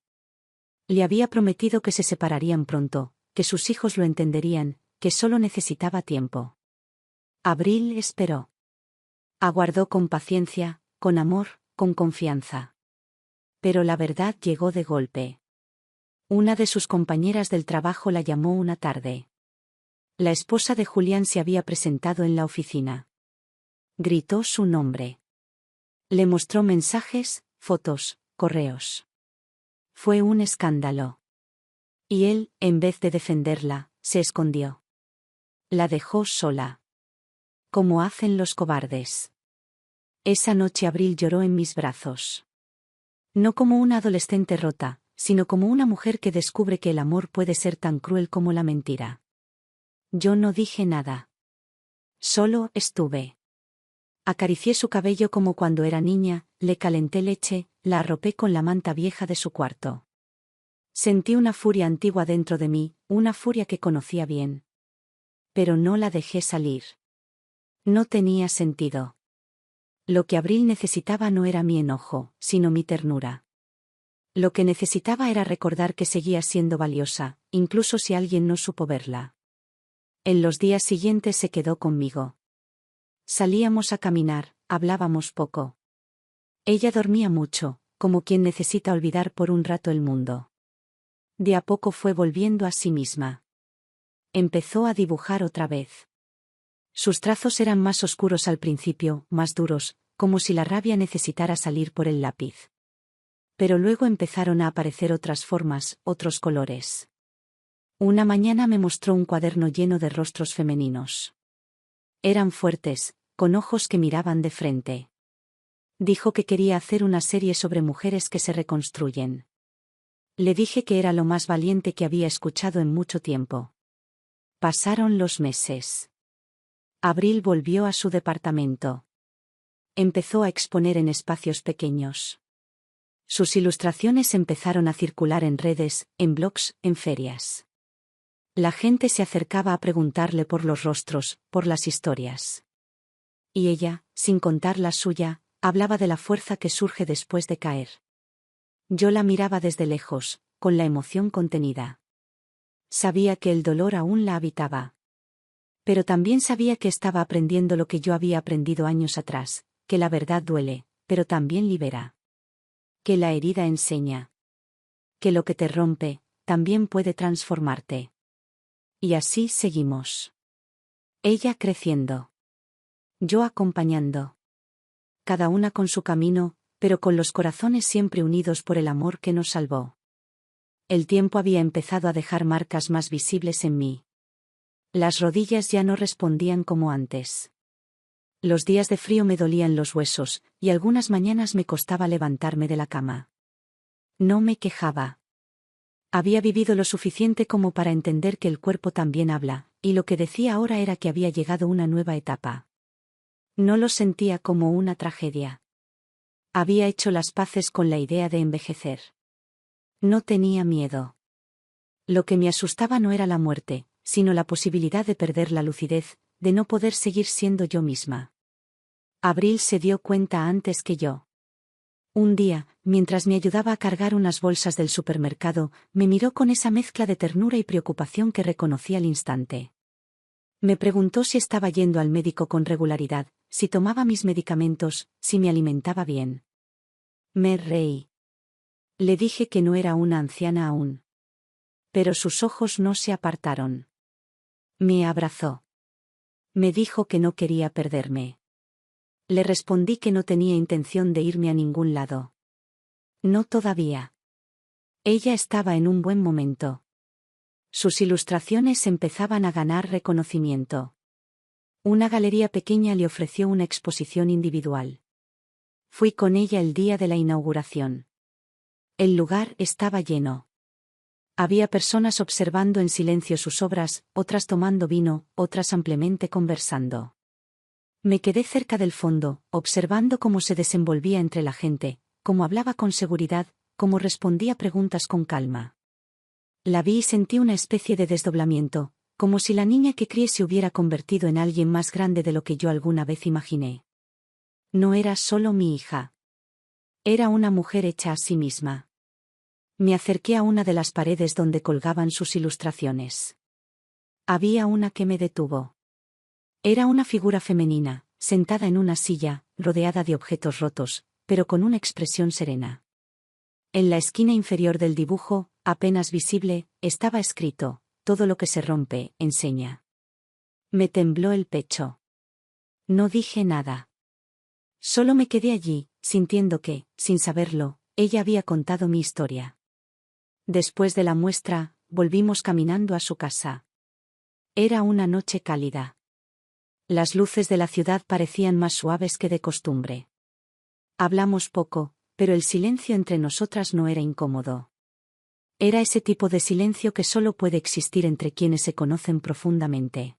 Le había prometido que se separarían pronto, que sus hijos lo entenderían, que solo necesitaba tiempo. Abril esperó. Aguardó con paciencia, con amor, con confianza. Pero la verdad llegó de golpe. Una de sus compañeras del trabajo la llamó una tarde. La esposa de Julián se había presentado en la oficina. Gritó su nombre. Le mostró mensajes, fotos, correos. Fue un escándalo. Y él, en vez de defenderla, se escondió. La dejó sola. Como hacen los cobardes. Esa noche Abril lloró en mis brazos. No como una adolescente rota, sino como una mujer que descubre que el amor puede ser tan cruel como la mentira. Yo no dije nada. Solo estuve. Acaricié su cabello como cuando era niña, le calenté leche, la arropé con la manta vieja de su cuarto. Sentí una furia antigua dentro de mí, una furia que conocía bien. Pero no la dejé salir. No tenía sentido. Lo que Abril necesitaba no era mi enojo, sino mi ternura. Lo que necesitaba era recordar que seguía siendo valiosa, incluso si alguien no supo verla. En los días siguientes se quedó conmigo. Salíamos a caminar, hablábamos poco. Ella dormía mucho, como quien necesita olvidar por un rato el mundo. De a poco fue volviendo a sí misma. Empezó a dibujar otra vez. Sus trazos eran más oscuros al principio, más duros, como si la rabia necesitara salir por el lápiz. Pero luego empezaron a aparecer otras formas, otros colores. Una mañana me mostró un cuaderno lleno de rostros femeninos. Eran fuertes, con ojos que miraban de frente. Dijo que quería hacer una serie sobre mujeres que se reconstruyen. Le dije que era lo más valiente que había escuchado en mucho tiempo. Pasaron los meses. Abril volvió a su departamento. Empezó a exponer en espacios pequeños. Sus ilustraciones empezaron a circular en redes, en blogs, en ferias. La gente se acercaba a preguntarle por los rostros, por las historias. Y ella, sin contar la suya, hablaba de la fuerza que surge después de caer. Yo la miraba desde lejos, con la emoción contenida. Sabía que el dolor aún la habitaba. Pero también sabía que estaba aprendiendo lo que yo había aprendido años atrás, que la verdad duele, pero también libera. Que la herida enseña. Que lo que te rompe, también puede transformarte. Y así seguimos. Ella creciendo. Yo acompañando. Cada una con su camino, pero con los corazones siempre unidos por el amor que nos salvó. El tiempo había empezado a dejar marcas más visibles en mí. Las rodillas ya no respondían como antes. Los días de frío me dolían los huesos, y algunas mañanas me costaba levantarme de la cama. No me quejaba. Había vivido lo suficiente como para entender que el cuerpo también habla, y lo que decía ahora era que había llegado una nueva etapa. No lo sentía como una tragedia. Había hecho las paces con la idea de envejecer. No tenía miedo. Lo que me asustaba no era la muerte, sino la posibilidad de perder la lucidez, de no poder seguir siendo yo misma. Abril se dio cuenta antes que yo. Un día, mientras me ayudaba a cargar unas bolsas del supermercado, me miró con esa mezcla de ternura y preocupación que reconocí al instante. Me preguntó si estaba yendo al médico con regularidad, si tomaba mis medicamentos, si me alimentaba bien. Me reí. Le dije que no era una anciana aún. Pero sus ojos no se apartaron. Me abrazó. Me dijo que no quería perderme. Le respondí que no tenía intención de irme a ningún lado. No todavía. Ella estaba en un buen momento. Sus ilustraciones empezaban a ganar reconocimiento. Una galería pequeña le ofreció una exposición individual. Fui con ella el día de la inauguración. El lugar estaba lleno. Había personas observando en silencio sus obras, otras tomando vino, otras ampliamente conversando. Me quedé cerca del fondo, observando cómo se desenvolvía entre la gente, cómo hablaba con seguridad, cómo respondía preguntas con calma. La vi y sentí una especie de desdoblamiento, como si la niña que crié se hubiera convertido en alguien más grande de lo que yo alguna vez imaginé. No era solo mi hija. Era una mujer hecha a sí misma. Me acerqué a una de las paredes donde colgaban sus ilustraciones. Había una que me detuvo. Era una figura femenina, sentada en una silla, rodeada de objetos rotos, pero con una expresión serena. En la esquina inferior del dibujo, apenas visible, estaba escrito: todo lo que se rompe, enseña. Me tembló el pecho. No dije nada. Solo me quedé allí, sintiendo que, sin saberlo, ella había contado mi historia. Después de la muestra, volvimos caminando a su casa. Era una noche cálida. Las luces de la ciudad parecían más suaves que de costumbre. Hablamos poco, pero el silencio entre nosotras no era incómodo. Era ese tipo de silencio que solo puede existir entre quienes se conocen profundamente.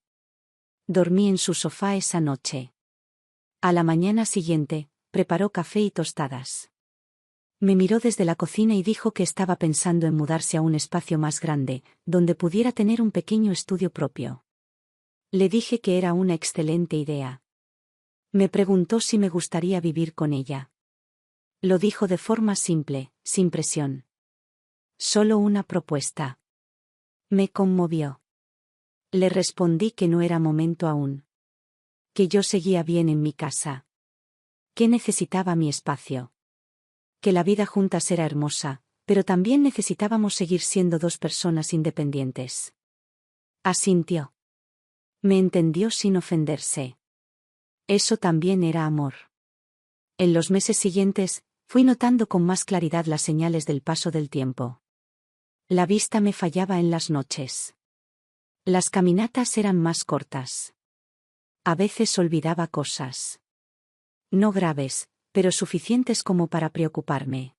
Dormí en su sofá esa noche. A la mañana siguiente, preparó café y tostadas. Me miró desde la cocina y dijo que estaba pensando en mudarse a un espacio más grande, donde pudiera tener un pequeño estudio propio. Le dije que era una excelente idea. Me preguntó si me gustaría vivir con ella. Lo dijo de forma simple, sin presión. Solo una propuesta. Me conmovió. Le respondí que no era momento aún. Que yo seguía bien en mi casa. Que necesitaba mi espacio. Que la vida juntas era hermosa, pero también necesitábamos seguir siendo dos personas independientes. Asintió. Me entendió sin ofenderse. Eso también era amor. En los meses siguientes, fui notando con más claridad las señales del paso del tiempo. La vista me fallaba en las noches. Las caminatas eran más cortas. A veces olvidaba cosas. No graves, pero suficientes como para preocuparme.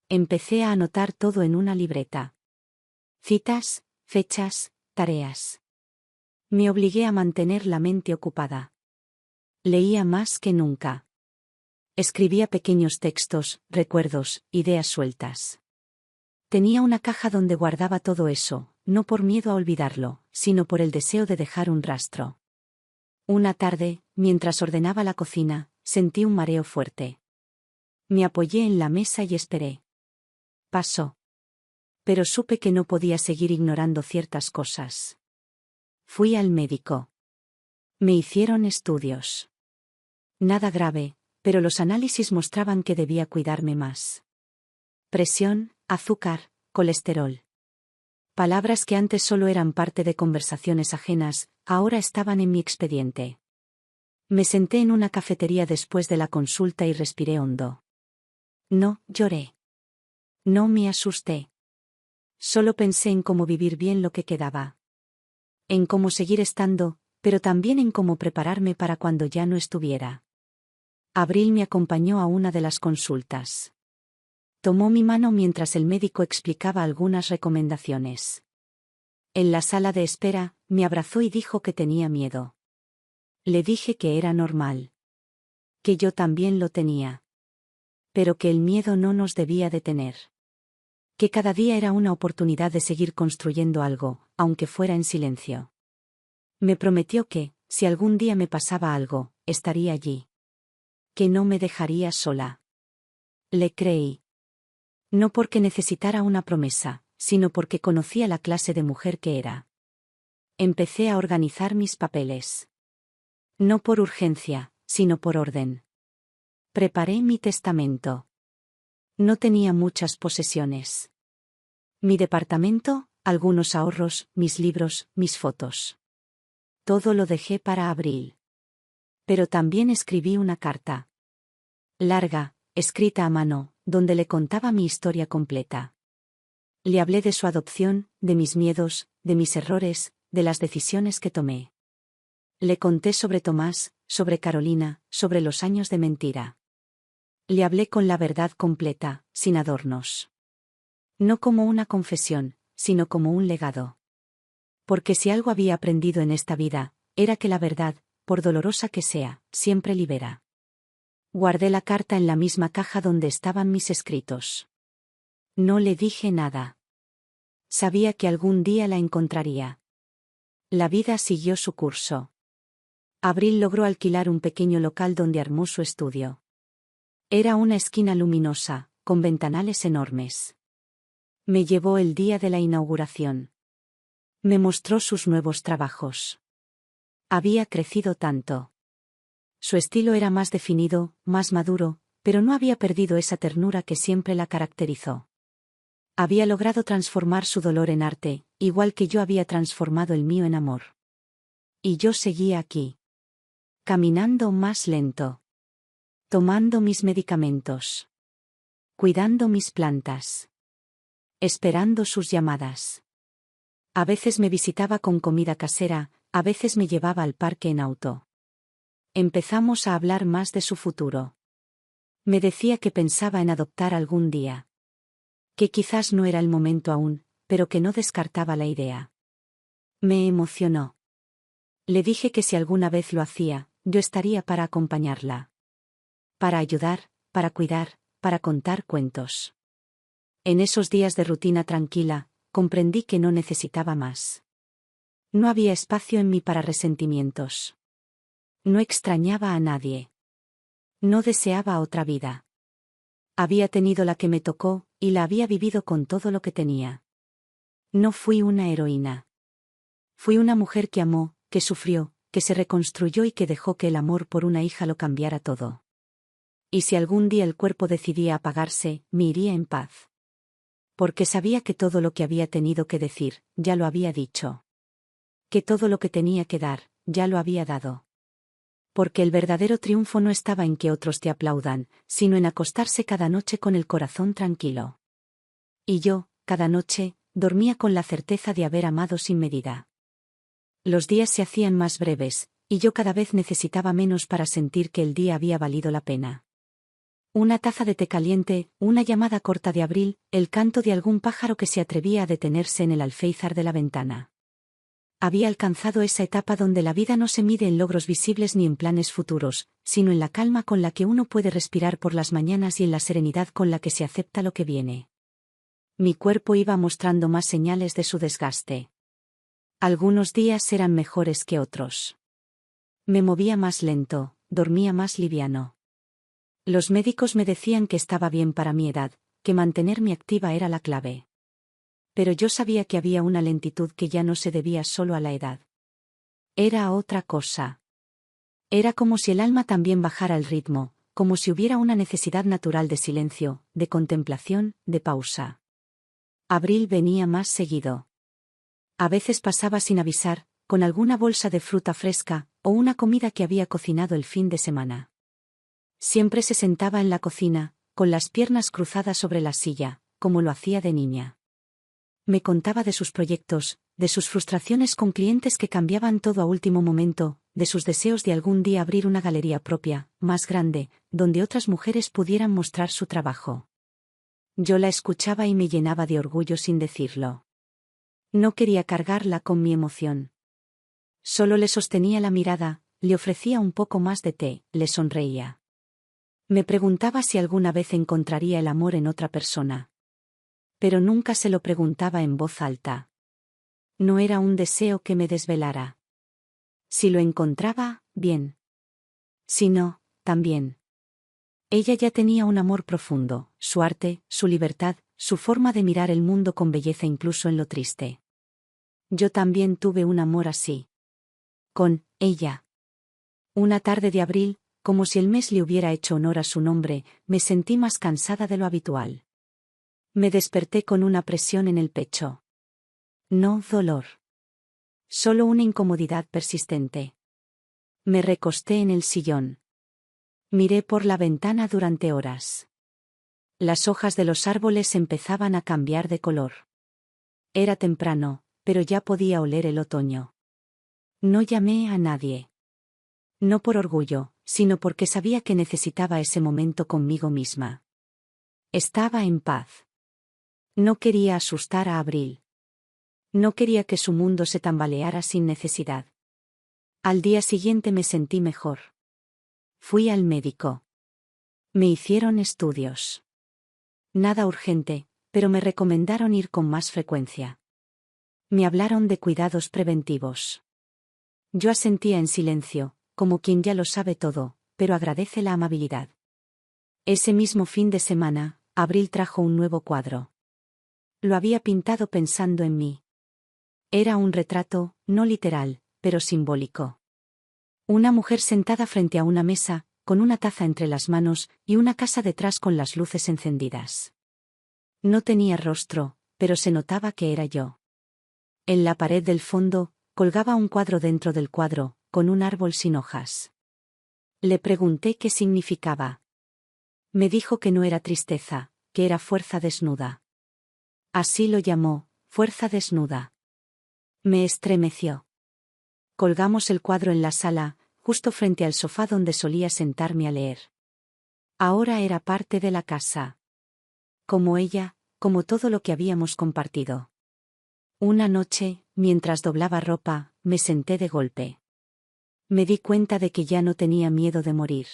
Empecé a anotar todo en una libreta. Citas, fechas, tareas. Me obligué a mantener la mente ocupada. Leía más que nunca. Escribía pequeños textos, recuerdos, ideas sueltas. Tenía una caja donde guardaba todo eso, no por miedo a olvidarlo, sino por el deseo de dejar un rastro. Una tarde, mientras ordenaba la cocina, sentí un mareo fuerte. Me apoyé en la mesa y esperé. Pasó. Pero supe que no podía seguir ignorando ciertas cosas. Fui al médico. Me hicieron estudios. Nada grave, pero los análisis mostraban que debía cuidarme más. Presión, azúcar, colesterol. Palabras que antes solo eran parte de conversaciones ajenas, ahora estaban en mi expediente. Me senté en una cafetería después de la consulta y respiré hondo. No lloré. No me asusté. Solo pensé en cómo vivir bien lo que quedaba. En cómo seguir estando, pero también en cómo prepararme para cuando ya no estuviera. Abril me acompañó a una de las consultas. Tomó mi mano mientras el médico explicaba algunas recomendaciones. En la sala de espera, me abrazó y dijo que tenía miedo. Le dije que era normal. Que yo también lo tenía. Pero que el miedo no nos debía detener. Que cada día era una oportunidad de seguir construyendo algo, aunque fuera en silencio. Me prometió que, si algún día me pasaba algo, estaría allí. Que no me dejaría sola. Le creí. No porque necesitara una promesa, sino porque conocía la clase de mujer que era. Empecé a organizar mis papeles. No por urgencia, sino por orden. Preparé mi testamento. No tenía muchas posesiones. Mi departamento, algunos ahorros, mis libros, mis fotos. Todo lo dejé para Abril. Pero también escribí una carta. Larga, escrita a mano, donde le contaba mi historia completa. Le hablé de su adopción, de mis miedos, de mis errores, de las decisiones que tomé. Le conté sobre Tomás, sobre Carolina, sobre los años de mentira. Le hablé con la verdad completa, sin adornos. No como una confesión, sino como un legado. Porque si algo había aprendido en esta vida, era que la verdad, por dolorosa que sea, siempre libera. Guardé la carta en la misma caja donde estaban mis escritos. No le dije nada. Sabía que algún día la encontraría. La vida siguió su curso. Abril logró alquilar un pequeño local donde armó su estudio. Era una esquina luminosa, con ventanales enormes. Me llevó el día de la inauguración. Me mostró sus nuevos trabajos. Había crecido tanto. Su estilo era más definido, más maduro, pero no había perdido esa ternura que siempre la caracterizó. Había logrado transformar su dolor en arte, igual que yo había transformado el mío en amor. Y yo seguía aquí. Caminando más lento. Tomando mis medicamentos. Cuidando mis plantas. Esperando sus llamadas. A veces me visitaba con comida casera, a veces me llevaba al parque en auto. Empezamos a hablar más de su futuro. Me decía que pensaba en adoptar algún día. Que quizás no era el momento aún, pero que no descartaba la idea. Me emocionó. Le dije que si alguna vez lo hacía, yo estaría para acompañarla. Para ayudar, para cuidar, para contar cuentos. En esos días de rutina tranquila, comprendí que no necesitaba más. No había espacio en mí para resentimientos. No extrañaba a nadie. No deseaba otra vida. Había tenido la que me tocó, y la había vivido con todo lo que tenía. No fui una heroína. Fui una mujer que amó, que sufrió, que se reconstruyó y que dejó que el amor por una hija lo cambiara todo. Y si algún día el cuerpo decidía apagarse, me iría en paz. Porque sabía que todo lo que había tenido que decir, ya lo había dicho. Que todo lo que tenía que dar, ya lo había dado. Porque el verdadero triunfo no estaba en que otros te aplaudan, sino en acostarse cada noche con el corazón tranquilo. Y yo, cada noche, dormía con la certeza de haber amado sin medida. Los días se hacían más breves, y yo cada vez necesitaba menos para sentir que el día había valido la pena. Una taza de té caliente, una llamada corta de Abril, el canto de algún pájaro que se atrevía a detenerse en el alféizar de la ventana. Había alcanzado esa etapa donde la vida no se mide en logros visibles ni en planes futuros, sino en la calma con la que uno puede respirar por las mañanas y en la serenidad con la que se acepta lo que viene. Mi cuerpo iba mostrando más señales de su desgaste. Algunos días eran mejores que otros. Me movía más lento, dormía más liviano. Los médicos me decían que estaba bien para mi edad, que mantenerme activa era la clave. Pero yo sabía que había una lentitud que ya no se debía solo a la edad. Era otra cosa. Era como si el alma también bajara el ritmo, como si hubiera una necesidad natural de silencio, de contemplación, de pausa. Abril venía más seguido. A veces pasaba sin avisar, con alguna bolsa de fruta fresca, o una comida que había cocinado el fin de semana. Siempre se sentaba en la cocina, con las piernas cruzadas sobre la silla, como lo hacía de niña. Me contaba de sus proyectos, de sus frustraciones con clientes que cambiaban todo a último momento, de sus deseos de algún día abrir una galería propia, más grande, donde otras mujeres pudieran mostrar su trabajo. Yo la escuchaba y me llenaba de orgullo sin decirlo. No quería cargarla con mi emoción. Solo le sostenía la mirada, le ofrecía un poco más de té, le sonreía. Me preguntaba si alguna vez encontraría el amor en otra persona. Pero nunca se lo preguntaba en voz alta. No era un deseo que me desvelara. Si lo encontraba, bien. Si no, también. Ella ya tenía un amor profundo, su arte, su libertad, su forma de mirar el mundo con belleza incluso en lo triste. Yo también tuve un amor así. Con ella. Una tarde de abril, como si el mes le hubiera hecho honor a su nombre, me sentí más cansada de lo habitual. Me desperté con una presión en el pecho. No dolor. Solo una incomodidad persistente. Me recosté en el sillón. Miré por la ventana durante horas. Las hojas de los árboles empezaban a cambiar de color. Era temprano, pero ya podía oler el otoño. No llamé a nadie. No por orgullo, sino porque sabía que necesitaba ese momento conmigo misma. Estaba en paz. No quería asustar a Abril. No quería que su mundo se tambaleara sin necesidad. Al día siguiente me sentí mejor. Fui al médico. Me hicieron estudios. Nada urgente, pero me recomendaron ir con más frecuencia. Me hablaron de cuidados preventivos. Yo asentía en silencio, como quien ya lo sabe todo, pero agradece la amabilidad. Ese mismo fin de semana, Abril trajo un nuevo cuadro. Lo había pintado pensando en mí. Era un retrato, no literal, pero simbólico. Una mujer sentada frente a una mesa, con una taza entre las manos, y una casa detrás con las luces encendidas. No tenía rostro, pero se notaba que era yo. En la pared del fondo, colgaba un cuadro dentro del cuadro, con un árbol sin hojas. Le pregunté qué significaba. Me dijo que no era tristeza, que era fuerza desnuda. Así lo llamó, fuerza desnuda. Me estremeció. Colgamos el cuadro en la sala, justo frente al sofá donde solía sentarme a leer. Ahora era parte de la casa. Como ella, como todo lo que habíamos compartido. Una noche, mientras doblaba ropa, me senté de golpe. Me di cuenta de que ya no tenía miedo de morir.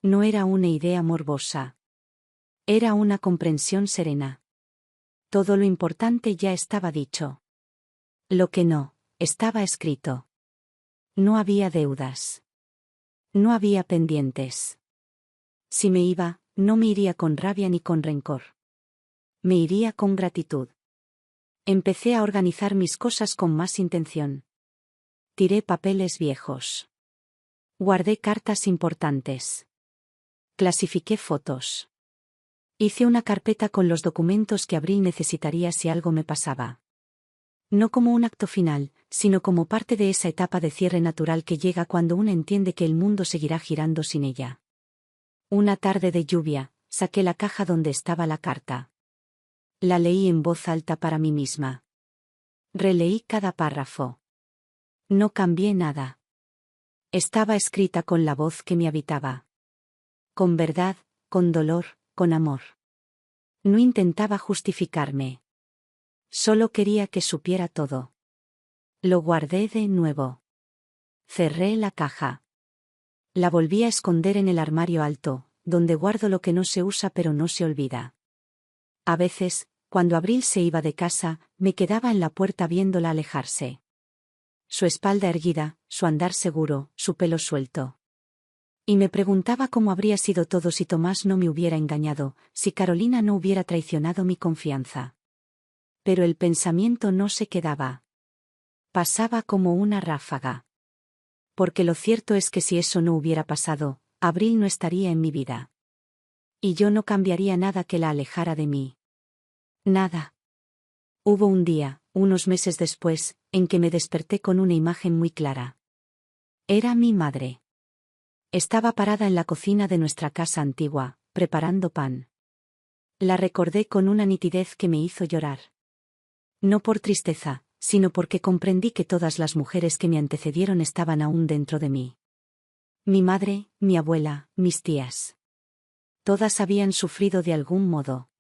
No era una idea morbosa. Era una comprensión serena. Todo lo importante ya estaba dicho. Lo que no, estaba escrito. No había deudas. No había pendientes. Si me iba, no me iría con rabia ni con rencor. Me iría con gratitud. Empecé a organizar mis cosas con más intención. Tiré papeles viejos. Guardé cartas importantes. Clasifiqué fotos. Hice una carpeta con los documentos que Abril necesitaría si algo me pasaba. No como un acto final, sino como parte de esa etapa de cierre natural que llega cuando uno entiende que el mundo seguirá girando sin ella. Una tarde de lluvia, saqué la caja donde estaba la carta. La leí en voz alta para mí misma. Releí cada párrafo. No cambié nada. Estaba escrita con la voz que me habitaba. Con verdad, con dolor, con amor. No intentaba justificarme. Solo quería que supiera todo. Lo guardé de nuevo. Cerré la caja. La volví a esconder en el armario alto, donde guardo lo que no se usa pero no se olvida. A veces, cuando Abril se iba de casa, me quedaba en la puerta viéndola alejarse. Su espalda erguida, su andar seguro, su pelo suelto. Y me preguntaba cómo habría sido todo si Tomás no me hubiera engañado, si Carolina no hubiera traicionado mi confianza. Pero el pensamiento no se quedaba. Pasaba como una ráfaga. Porque lo cierto es que si eso no hubiera pasado, Abril no estaría en mi vida. Y yo no cambiaría nada que la alejara de mí. Nada. Hubo un día, unos meses después, en que me desperté con una imagen muy clara. Era mi madre. Estaba parada en la cocina de nuestra casa antigua, preparando pan. La recordé con una nitidez que me hizo llorar. No por tristeza, sino porque comprendí que todas las mujeres que me antecedieron estaban aún dentro de mí. Mi madre, mi abuela, mis tías. Todas habían sufrido de algún modo.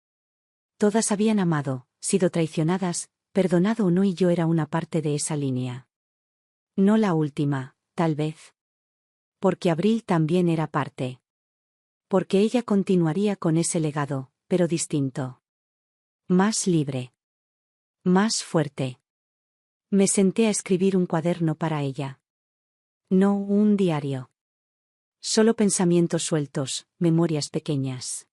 Todas habían amado, sido traicionadas, perdonado o no, y yo era una parte de esa línea. No la última, tal vez. Porque Abril también era parte. Porque ella continuaría con ese legado, pero distinto. Más libre. Más fuerte. Me senté a escribir un cuaderno para ella. No un diario. Solo pensamientos sueltos, memorias pequeñas.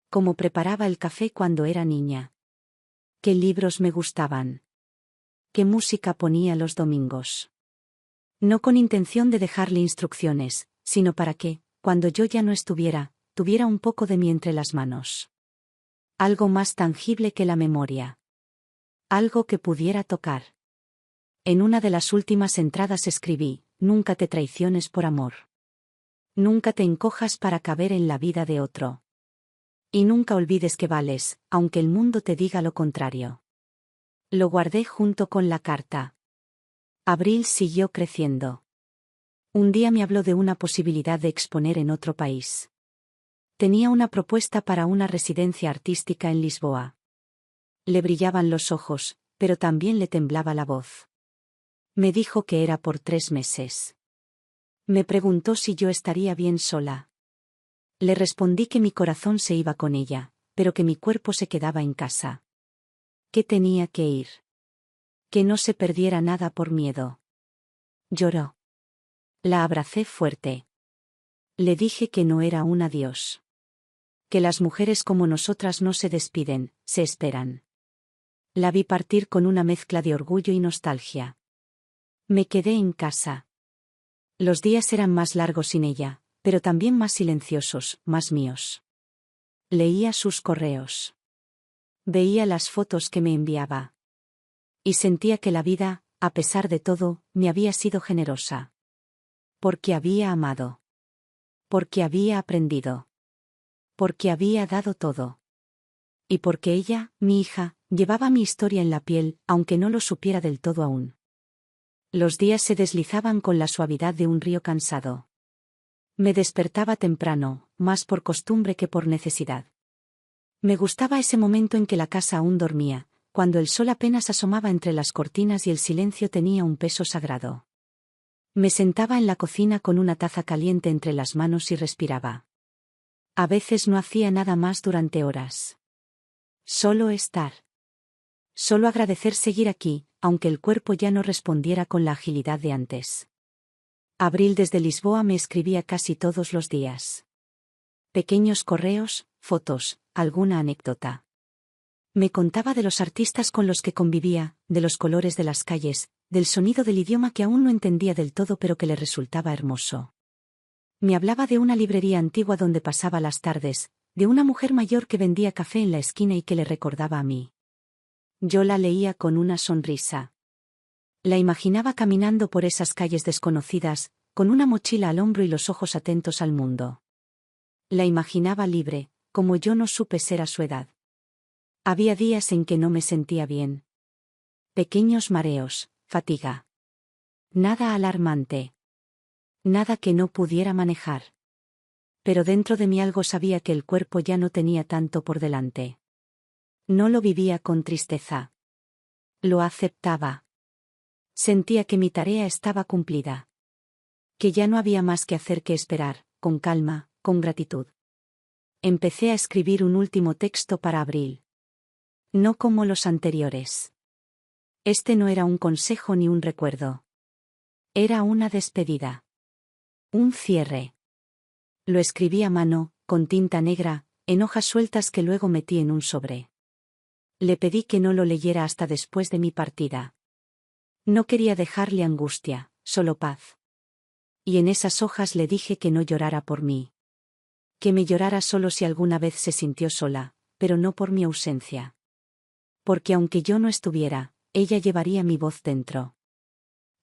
Cómo preparaba el café cuando era niña. Qué libros me gustaban. Qué música ponía los domingos. No con intención de dejarle instrucciones, sino para que, cuando yo ya no estuviera, tuviera un poco de mí entre las manos. Algo más tangible que la memoria. Algo que pudiera tocar. En una de las últimas entradas escribí: nunca te traiciones por amor. Nunca te encojas para caber en la vida de otro. Y nunca olvides que vales, aunque el mundo te diga lo contrario. Lo guardé junto con la carta. Abril siguió creciendo. Un día me habló de una posibilidad de exponer en otro país. Tenía una propuesta para una residencia artística en Lisboa. Le brillaban los ojos, pero también le temblaba la voz. Me dijo que era por 3 meses. Me preguntó si yo estaría bien sola. Le respondí que mi corazón se iba con ella, pero que mi cuerpo se quedaba en casa. Que tenía que ir. Que no se perdiera nada por miedo. Lloró. La abracé fuerte. Le dije que no era un adiós. Que las mujeres como nosotras no se despiden, se esperan. La vi partir con una mezcla de orgullo y nostalgia. Me quedé en casa. Los días eran más largos sin ella, pero también más silenciosos, más míos. Leía sus correos. Veía las fotos que me enviaba. Y sentía que la vida, a pesar de todo, me había sido generosa. Porque había amado. Porque había aprendido. Porque había dado todo. Y porque ella, mi hija, llevaba mi historia en la piel, aunque no lo supiera del todo aún. Los días se deslizaban con la suavidad de un río cansado. Me despertaba temprano, más por costumbre que por necesidad. Me gustaba ese momento en que la casa aún dormía, cuando el sol apenas asomaba entre las cortinas y el silencio tenía un peso sagrado. Me sentaba en la cocina con una taza caliente entre las manos y respiraba. A veces no hacía nada más durante horas. Solo estar. Solo agradecer seguir aquí, aunque el cuerpo ya no respondiera con la agilidad de antes. Abril desde Lisboa me escribía casi todos los días. Pequeños correos, fotos, alguna anécdota. Me contaba de los artistas con los que convivía, de los colores de las calles, del sonido del idioma que aún no entendía del todo pero que le resultaba hermoso. Me hablaba de una librería antigua donde pasaba las tardes, de una mujer mayor que vendía café en la esquina y que le recordaba a mí. Yo la leía con una sonrisa. La imaginaba caminando por esas calles desconocidas, con una mochila al hombro y los ojos atentos al mundo. La imaginaba libre, como yo no supe ser a su edad. Había días en que no me sentía bien. Pequeños mareos, fatiga. Nada alarmante. Nada que no pudiera manejar. Pero dentro de mí algo sabía que el cuerpo ya no tenía tanto por delante. No lo vivía con tristeza. Lo aceptaba. Sentía que mi tarea estaba cumplida. Que ya no había más que hacer que esperar, con calma, con gratitud. Empecé a escribir un último texto para Abril. No como los anteriores. Este no era un consejo ni un recuerdo. Era una despedida. Un cierre. Lo escribí a mano, con tinta negra, en hojas sueltas que luego metí en un sobre. Le pedí que no lo leyera hasta después de mi partida. No quería dejarle angustia, solo paz. Y en esas hojas le dije que no llorara por mí. Que me llorara solo si alguna vez se sintió sola, pero no por mi ausencia. Porque aunque yo no estuviera, ella llevaría mi voz dentro.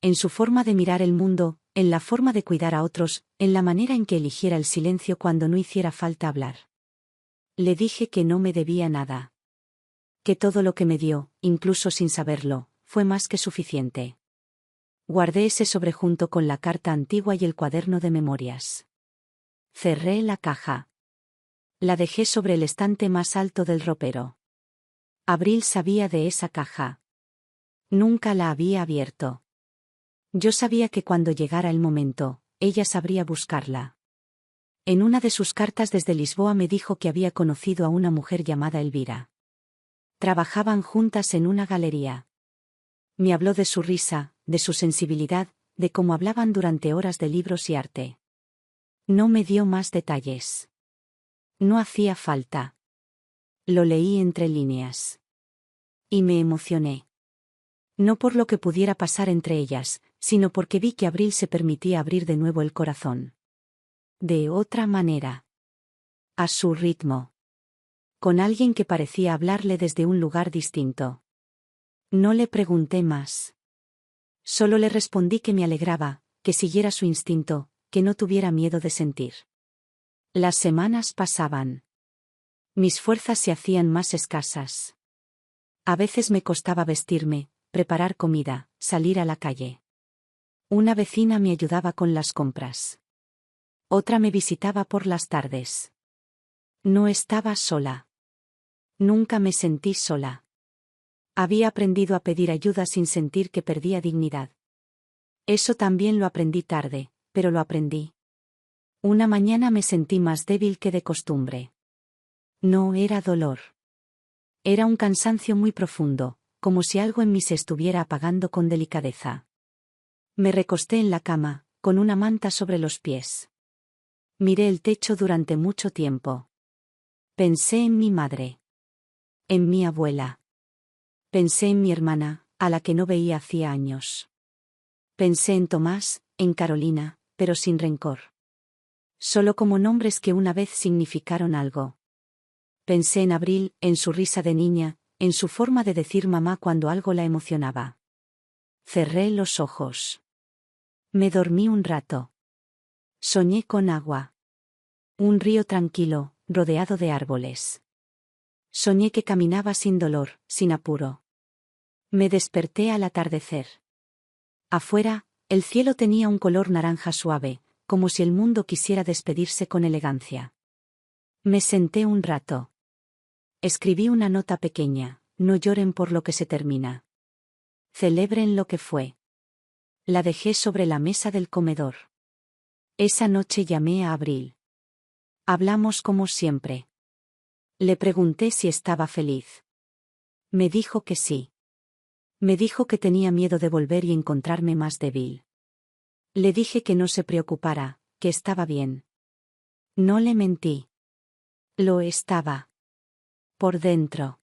En su forma de mirar el mundo, en la forma de cuidar a otros, en la manera en que eligiera el silencio cuando no hiciera falta hablar. Le dije que no me debía nada. Que todo lo que me dio, incluso sin saberlo, fue más que suficiente. Guardé ese sobre junto con la carta antigua y el cuaderno de memorias. Cerré la caja. La dejé sobre el estante más alto del ropero. Abril sabía de esa caja. Nunca la había abierto. Yo sabía que cuando llegara el momento, ella sabría buscarla. En una de sus cartas desde Lisboa me dijo que había conocido a una mujer llamada Elvira. Trabajaban juntas en una galería. Me habló de su risa, de su sensibilidad, de cómo hablaban durante horas de libros y arte. No me dio más detalles. No hacía falta. Lo leí entre líneas. Y me emocioné. No por lo que pudiera pasar entre ellas, sino porque vi que Abril se permitía abrir de nuevo el corazón. De otra manera. A su ritmo. Con alguien que parecía hablarle desde un lugar distinto. No le pregunté más. Solo le respondí que me alegraba, que siguiera su instinto, que no tuviera miedo de sentir. Las semanas pasaban. Mis fuerzas se hacían más escasas. A veces me costaba vestirme, preparar comida, salir a la calle. Una vecina me ayudaba con las compras. Otra me visitaba por las tardes. No estaba sola. Nunca me sentí sola. Había aprendido a pedir ayuda sin sentir que perdía dignidad. Eso también lo aprendí tarde, pero lo aprendí. Una mañana me sentí más débil que de costumbre. No era dolor. Era un cansancio muy profundo, como si algo en mí se estuviera apagando con delicadeza. Me recosté en la cama, con una manta sobre los pies. Miré el techo durante mucho tiempo. Pensé en mi madre. En mi abuela. Pensé en mi hermana, a la que no veía hacía años. Pensé en Tomás, en Carolina, pero sin rencor. Solo como nombres que una vez significaron algo. Pensé en Abril, en su risa de niña, en su forma de decir mamá cuando algo la emocionaba. Cerré los ojos. Me dormí un rato. Soñé con agua. Un río tranquilo, rodeado de árboles. Soñé que caminaba sin dolor, sin apuro. Me desperté al atardecer. Afuera, el cielo tenía un color naranja suave, como si el mundo quisiera despedirse con elegancia. Me senté un rato. Escribí una nota pequeña: no lloren por lo que se termina. Celebren lo que fue. La dejé sobre la mesa del comedor. Esa noche llamé a Abril. Hablamos como siempre. Le pregunté si estaba feliz. Me dijo que sí. Me dijo que tenía miedo de volver y encontrarme más débil. Le dije que no se preocupara, que estaba bien. No le mentí. Lo estaba. Por dentro.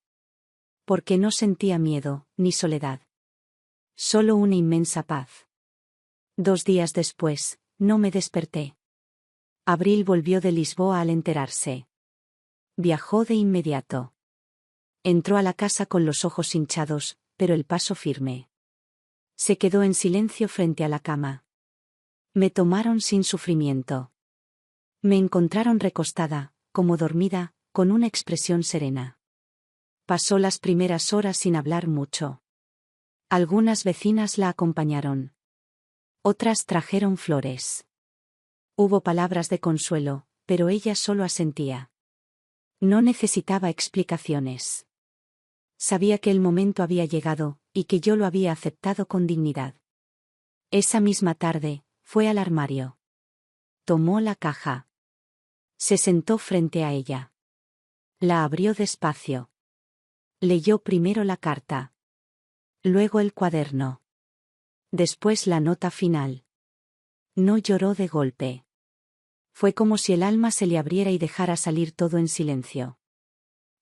Porque no sentía miedo, ni soledad. Solo una inmensa paz. 2 días después, no me desperté. Abril volvió de Lisboa al enterarse. Viajó de inmediato. Entró a la casa con los ojos hinchados, pero el paso firme. Se quedó en silencio frente a la cama. Me tomaron sin sufrimiento. Me encontraron recostada, como dormida, con una expresión serena. Pasó las primeras horas sin hablar mucho. Algunas vecinas la acompañaron. Otras trajeron flores. Hubo palabras de consuelo, pero ella solo asentía. No necesitaba explicaciones. Sabía que el momento había llegado, y que yo lo había aceptado con dignidad. Esa misma tarde, fue al armario. Tomó la caja. Se sentó frente a ella. La abrió despacio. Leyó primero la carta. Luego el cuaderno. Después la nota final. No lloró de golpe. Fue como si el alma se le abriera y dejara salir todo en silencio.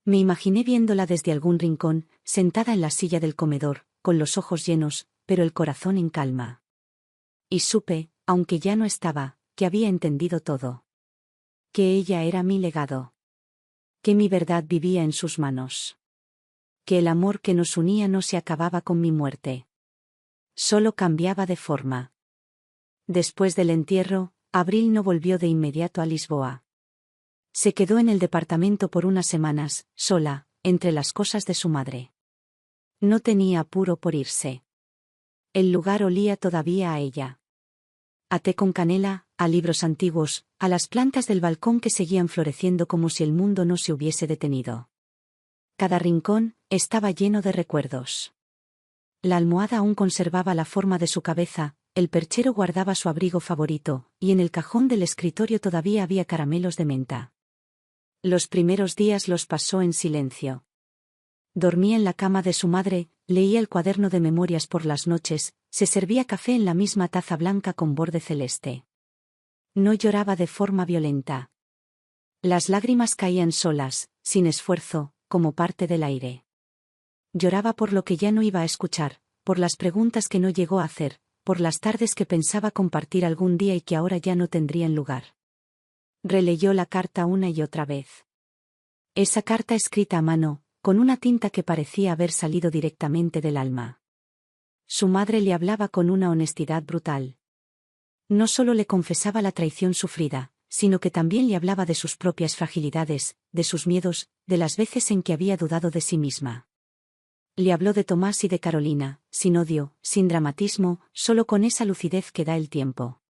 Me imaginé viéndola desde algún rincón, sentada en la silla del comedor, con los ojos llenos, pero el corazón en calma. Y supe, aunque ya no estaba, que había entendido todo. Que ella era mi legado. Que mi verdad vivía en sus manos. Que el amor que nos unía no se acababa con mi muerte. Solo cambiaba de forma. Después del entierro, Abril no volvió de inmediato a Lisboa. Se quedó en el departamento por unas semanas, sola, entre las cosas de su madre. No tenía apuro por irse. El lugar olía todavía a ella. A té con canela, a libros antiguos, a las plantas del balcón que seguían floreciendo como si el mundo no se hubiese detenido. Cada rincón estaba lleno de recuerdos. La almohada aún conservaba la forma de su cabeza, el perchero guardaba su abrigo favorito, y en el cajón del escritorio todavía había caramelos de menta. Los primeros días los pasó en silencio. Dormía en la cama de su madre, leía el cuaderno de memorias por las noches, se servía café en la misma taza blanca con borde celeste. No lloraba de forma violenta. Las lágrimas caían solas, sin esfuerzo, como parte del aire. Lloraba por lo que ya no iba a escuchar, por las preguntas que no llegó a hacer, por las tardes que pensaba compartir algún día y que ahora ya no tendrían lugar. Releyó la carta una y otra vez. Esa carta escrita a mano, con una tinta que parecía haber salido directamente del alma. Su madre le hablaba con una honestidad brutal. No solo le confesaba la traición sufrida, sino que también le hablaba de sus propias fragilidades, de sus miedos, de las veces en que había dudado de sí misma. Le habló de Tomás y de Carolina, sin odio, sin dramatismo, solo con esa lucidez que da el tiempo.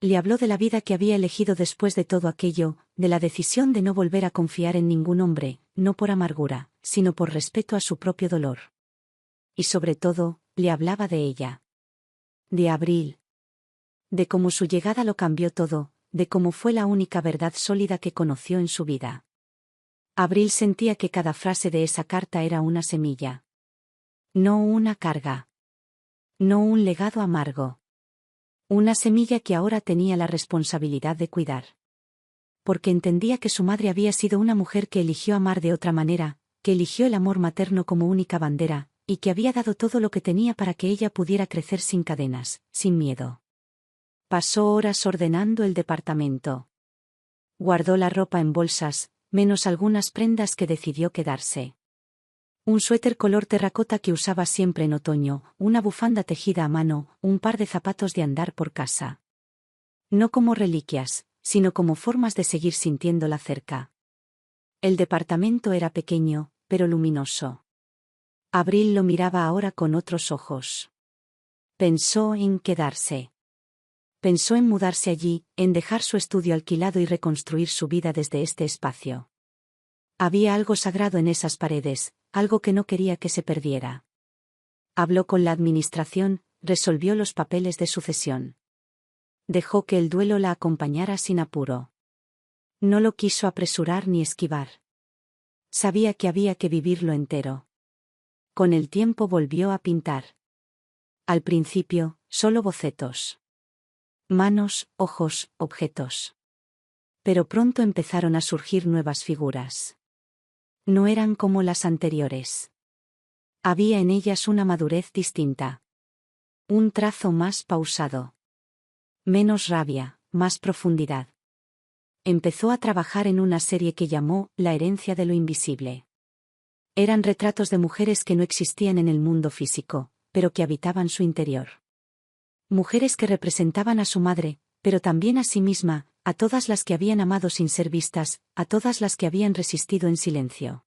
Le habló de la vida que había elegido después de todo aquello, de la decisión de no volver a confiar en ningún hombre, no por amargura, sino por respeto a su propio dolor. Y sobre todo, le hablaba de ella. De Abril. De cómo su llegada lo cambió todo, de cómo fue la única verdad sólida que conoció en su vida. Abril sentía que cada frase de esa carta era una semilla. No una carga. No un legado amargo. Una semilla que ahora tenía la responsabilidad de cuidar. Porque entendía que su madre había sido una mujer que eligió amar de otra manera, que eligió el amor materno como única bandera, y que había dado todo lo que tenía para que ella pudiera crecer sin cadenas, sin miedo. Pasó horas ordenando el departamento. Guardó la ropa en bolsas, menos algunas prendas que decidió quedarse. Un suéter color terracota que usaba siempre en otoño, una bufanda tejida a mano, un par de zapatos de andar por casa. No como reliquias, sino como formas de seguir sintiéndola cerca. El departamento era pequeño, pero luminoso. Abril lo miraba ahora con otros ojos. Pensó en quedarse. Pensó en mudarse allí, en dejar su estudio alquilado y reconstruir su vida desde este espacio. Había algo sagrado en esas paredes, algo que no quería que se perdiera. Habló con la administración, resolvió los papeles de sucesión. Dejó que el duelo la acompañara sin apuro. No lo quiso apresurar ni esquivar. Sabía que había que vivirlo entero. Con el tiempo volvió a pintar. Al principio, solo bocetos. Manos, ojos, objetos. Pero pronto empezaron a surgir nuevas figuras. No eran como las anteriores. Había en ellas una madurez distinta. Un trazo más pausado. Menos rabia, más profundidad. Empezó a trabajar en una serie que llamó La herencia de lo invisible. Eran retratos de mujeres que no existían en el mundo físico, pero que habitaban su interior. Mujeres que representaban a su madre, pero también a sí misma, a todas las que habían amado sin ser vistas, a todas las que habían resistido en silencio.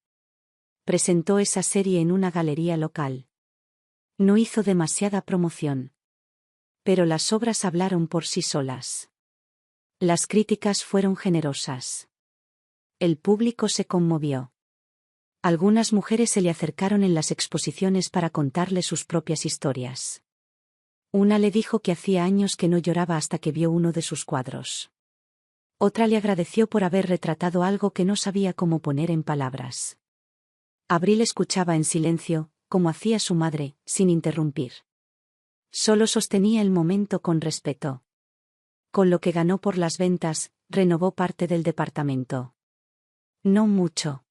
Presentó esa serie en una galería local. No hizo demasiada promoción. Pero las obras hablaron por sí solas. Las críticas fueron generosas. El público se conmovió. Algunas mujeres se le acercaron en las exposiciones para contarle sus propias historias. Una le dijo que hacía años que no lloraba hasta que vio uno de sus cuadros. Otra le agradeció por haber retratado algo que no sabía cómo poner en palabras. Abril escuchaba en silencio, como hacía su madre, sin interrumpir. Solo sostenía el momento con respeto. Con lo que ganó por las ventas, renovó parte del departamento. No mucho.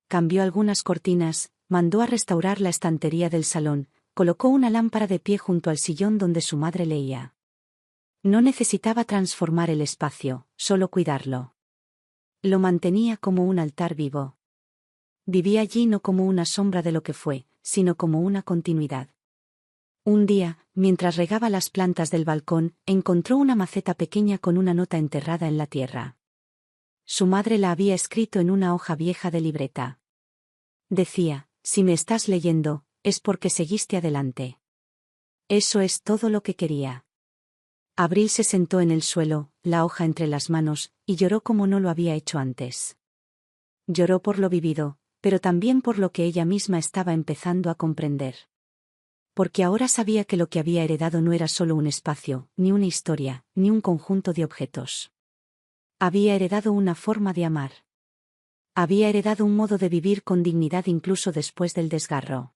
Cambió algunas cortinas, mandó a restaurar la estantería del salón, colocó una lámpara de pie junto al sillón donde su madre leía. No necesitaba transformar el espacio, solo cuidarlo. Lo mantenía como un altar vivo. Vivía allí no como una sombra de lo que fue, sino como una continuidad. Un día, mientras regaba las plantas del balcón, encontró una maceta pequeña con una nota enterrada en la tierra. Su madre la había escrito en una hoja vieja de libreta. Decía, si me estás leyendo, es porque seguiste adelante. Eso es todo lo que quería. Abril se sentó en el suelo, la hoja entre las manos, y lloró como no lo había hecho antes. Lloró por lo vivido, pero también por lo que ella misma estaba empezando a comprender. Porque ahora sabía que lo que había heredado no era solo un espacio, ni una historia, ni un conjunto de objetos. Había heredado una forma de amar. Había heredado un modo de vivir con dignidad incluso después del desgarro.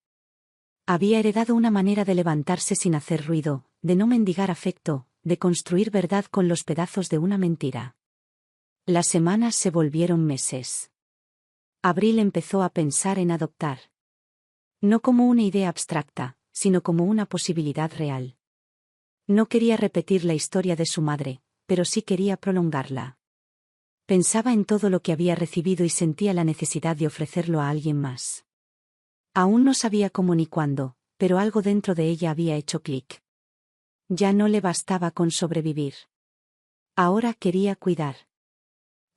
Había heredado una manera de levantarse sin hacer ruido, de no mendigar afecto, de construir verdad con los pedazos de una mentira. Las semanas se volvieron meses. Abril empezó a pensar en adoptar. No como una idea abstracta, sino como una posibilidad real. No quería repetir la historia de su madre, pero sí quería prolongarla. Pensaba en todo lo que había recibido y sentía la necesidad de ofrecerlo a alguien más. Aún no sabía cómo ni cuándo, pero algo dentro de ella había hecho clic. Ya no le bastaba con sobrevivir. Ahora quería cuidar.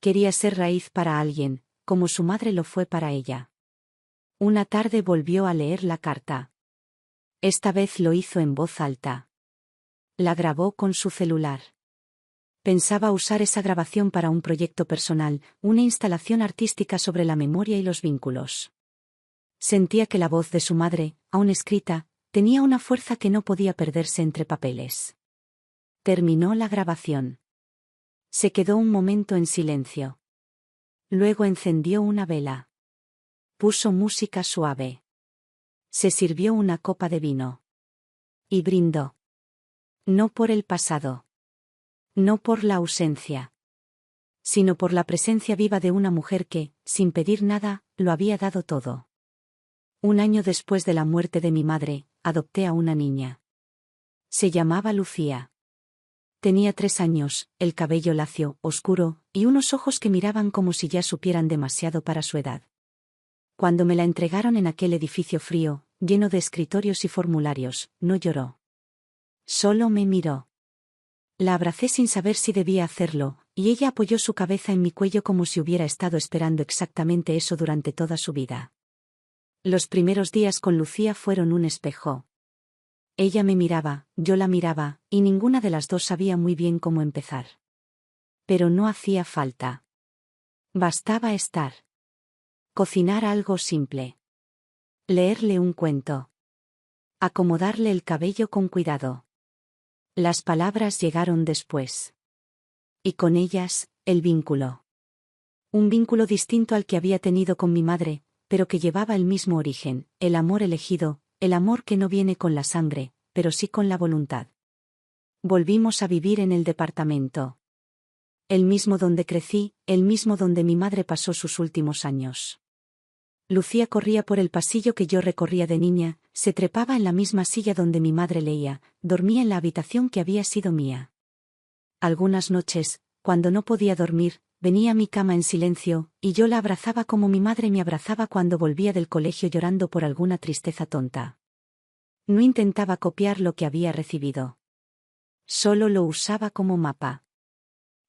Quería ser raíz para alguien, como su madre lo fue para ella. Una tarde volvió a leer la carta. Esta vez lo hizo en voz alta. La grabó con su celular. Pensaba usar esa grabación para un proyecto personal, una instalación artística sobre la memoria y los vínculos. Sentía que la voz de su madre, aún escrita, tenía una fuerza que no podía perderse entre papeles. Terminó la grabación. Se quedó un momento en silencio. Luego encendió una vela. Puso música suave. Se sirvió una copa de vino. Y brindó. No por el pasado. No por la ausencia. Sino por la presencia viva de una mujer que, sin pedir nada, lo había dado todo. Un año después de la muerte de mi madre, adopté a una niña. Se llamaba Lucía. Tenía 3 años, el cabello lacio, oscuro, y unos ojos que miraban como si ya supieran demasiado para su edad. Cuando me la entregaron en aquel edificio frío, lleno de escritorios y formularios, no lloró. Solo me miró. La abracé sin saber si debía hacerlo, y ella apoyó su cabeza en mi cuello como si hubiera estado esperando exactamente eso durante toda su vida. Los primeros días con Lucía fueron un espejo. Ella me miraba, yo la miraba, y ninguna de las dos sabía muy bien cómo empezar. Pero no hacía falta. Bastaba estar. Cocinar algo simple. Leerle un cuento. Acomodarle el cabello con cuidado. Las palabras llegaron después. Y con ellas, el vínculo. Un vínculo distinto al que había tenido con mi madre, pero que llevaba el mismo origen, el amor elegido, el amor que no viene con la sangre, pero sí con la voluntad. Volvimos a vivir en el departamento. El mismo donde crecí, el mismo donde mi madre pasó sus últimos años. Lucía corría por el pasillo que yo recorría de niña, se trepaba en la misma silla donde mi madre leía, dormía en la habitación que había sido mía. Algunas noches, cuando no podía dormir, venía a mi cama en silencio, y yo la abrazaba como mi madre me abrazaba cuando volvía del colegio llorando por alguna tristeza tonta. No intentaba copiar lo que había recibido. Solo lo usaba como mapa.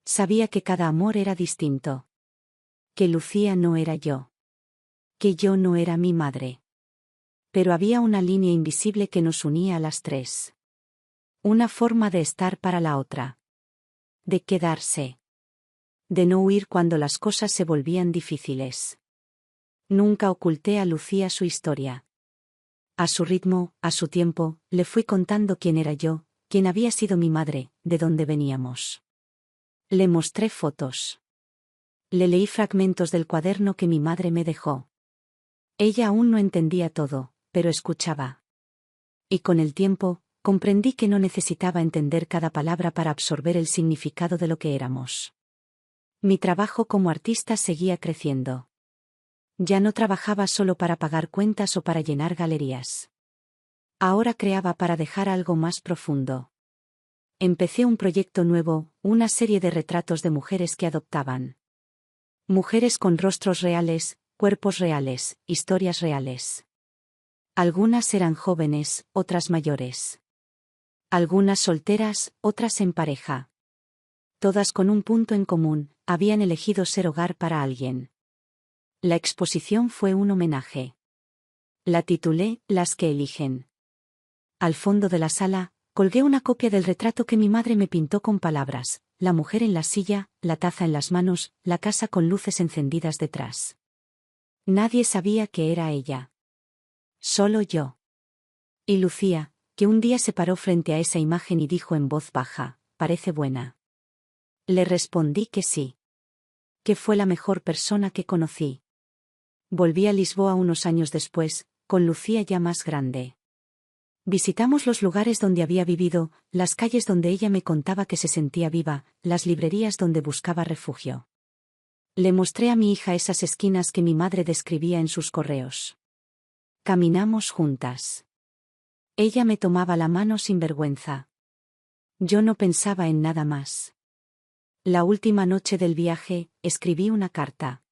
Sabía que cada amor era distinto. Que Lucía no era yo. Que yo no era mi madre. Pero había una línea invisible que nos unía a las tres. Una forma de estar para la otra. De quedarse. De no huir cuando las cosas se volvían difíciles. Nunca oculté a Lucía su historia. A su ritmo, a su tiempo, le fui contando quién era yo, quién había sido mi madre, de dónde veníamos. Le mostré fotos. Le leí fragmentos del cuaderno que mi madre me dejó. Ella aún no entendía todo, pero escuchaba. Y con el tiempo, comprendí que no necesitaba entender cada palabra para absorber el significado de lo que éramos. Mi trabajo como artista seguía creciendo. Ya no trabajaba solo para pagar cuentas o para llenar galerías. Ahora creaba para dejar algo más profundo. Empecé un proyecto nuevo, una serie de retratos de mujeres que adoptaban. Mujeres con rostros reales, cuerpos reales, historias reales. Algunas eran jóvenes, otras mayores. Algunas solteras, otras en pareja. Todas con un punto en común, habían elegido ser hogar para alguien. La exposición fue un homenaje. La titulé Las que eligen. Al fondo de la sala, colgué una copia del retrato que mi madre me pintó con palabras, la mujer en la silla, la taza en las manos, la casa con luces encendidas detrás. Nadie sabía que era ella. Solo yo. Y Lucía, que un día se paró frente a esa imagen y dijo en voz baja, «Parece buena». Le respondí que sí. Que fue la mejor persona que conocí. Volví a Lisboa unos años después, con Lucía ya más grande. Visitamos los lugares donde había vivido, las calles donde ella me contaba que se sentía viva, las librerías donde buscaba refugio. Le mostré a mi hija esas esquinas que mi madre describía en sus correos. Caminamos juntas. Ella me tomaba la mano sin vergüenza. Yo no pensaba en nada más. La última noche del viaje, escribí una carta.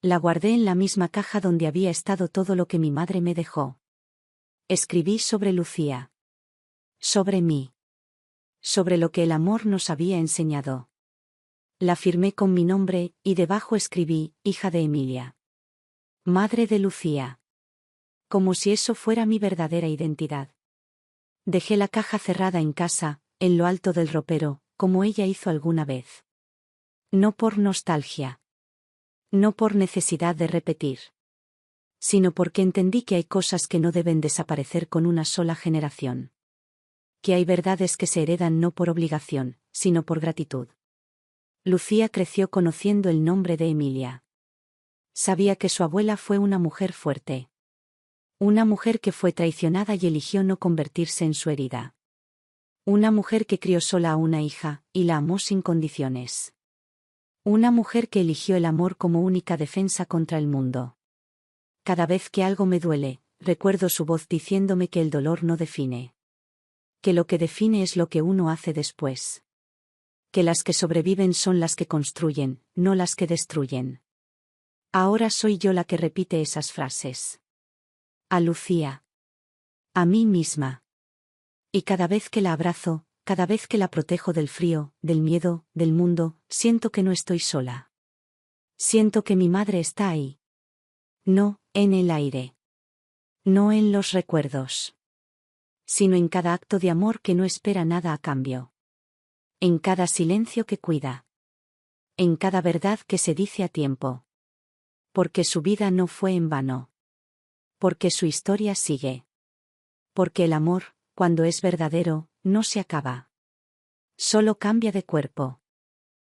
La guardé en la misma caja donde había estado todo lo que mi madre me dejó. Escribí sobre Lucía. Sobre mí. Sobre lo que el amor nos había enseñado. La firmé con mi nombre, y debajo escribí, hija de Emilia. Madre de Lucía. Como si eso fuera mi verdadera identidad. Dejé la caja cerrada en casa, en lo alto del ropero, como ella hizo alguna vez. No por nostalgia. No por necesidad de repetir. Sino porque entendí que hay cosas que no deben desaparecer con una sola generación. Que hay verdades que se heredan no por obligación, sino por gratitud. Lucía creció conociendo el nombre de Emilia. Sabía que su abuela fue una mujer fuerte. Una mujer que fue traicionada y eligió no convertirse en su herida. Una mujer que crió sola a una hija, y la amó sin condiciones. Una mujer que eligió el amor como única defensa contra el mundo. Cada vez que algo me duele, recuerdo su voz diciéndome que el dolor no define. Que lo que define es lo que uno hace después. Que las que sobreviven son las que construyen, no las que destruyen. Ahora soy yo la que repite esas frases. A Lucía. A mí misma. Y cada vez que la abrazo, cada vez que la protejo del frío, del miedo, del mundo, siento que no estoy sola. Siento que mi madre está ahí. No, en el aire. No en los recuerdos. Sino en cada acto de amor que no espera nada a cambio. En cada silencio que cuida. En cada verdad que se dice a tiempo. Porque su vida no fue en vano. Porque su historia sigue. Porque el amor, cuando es verdadero, no se acaba. Solo cambia de cuerpo.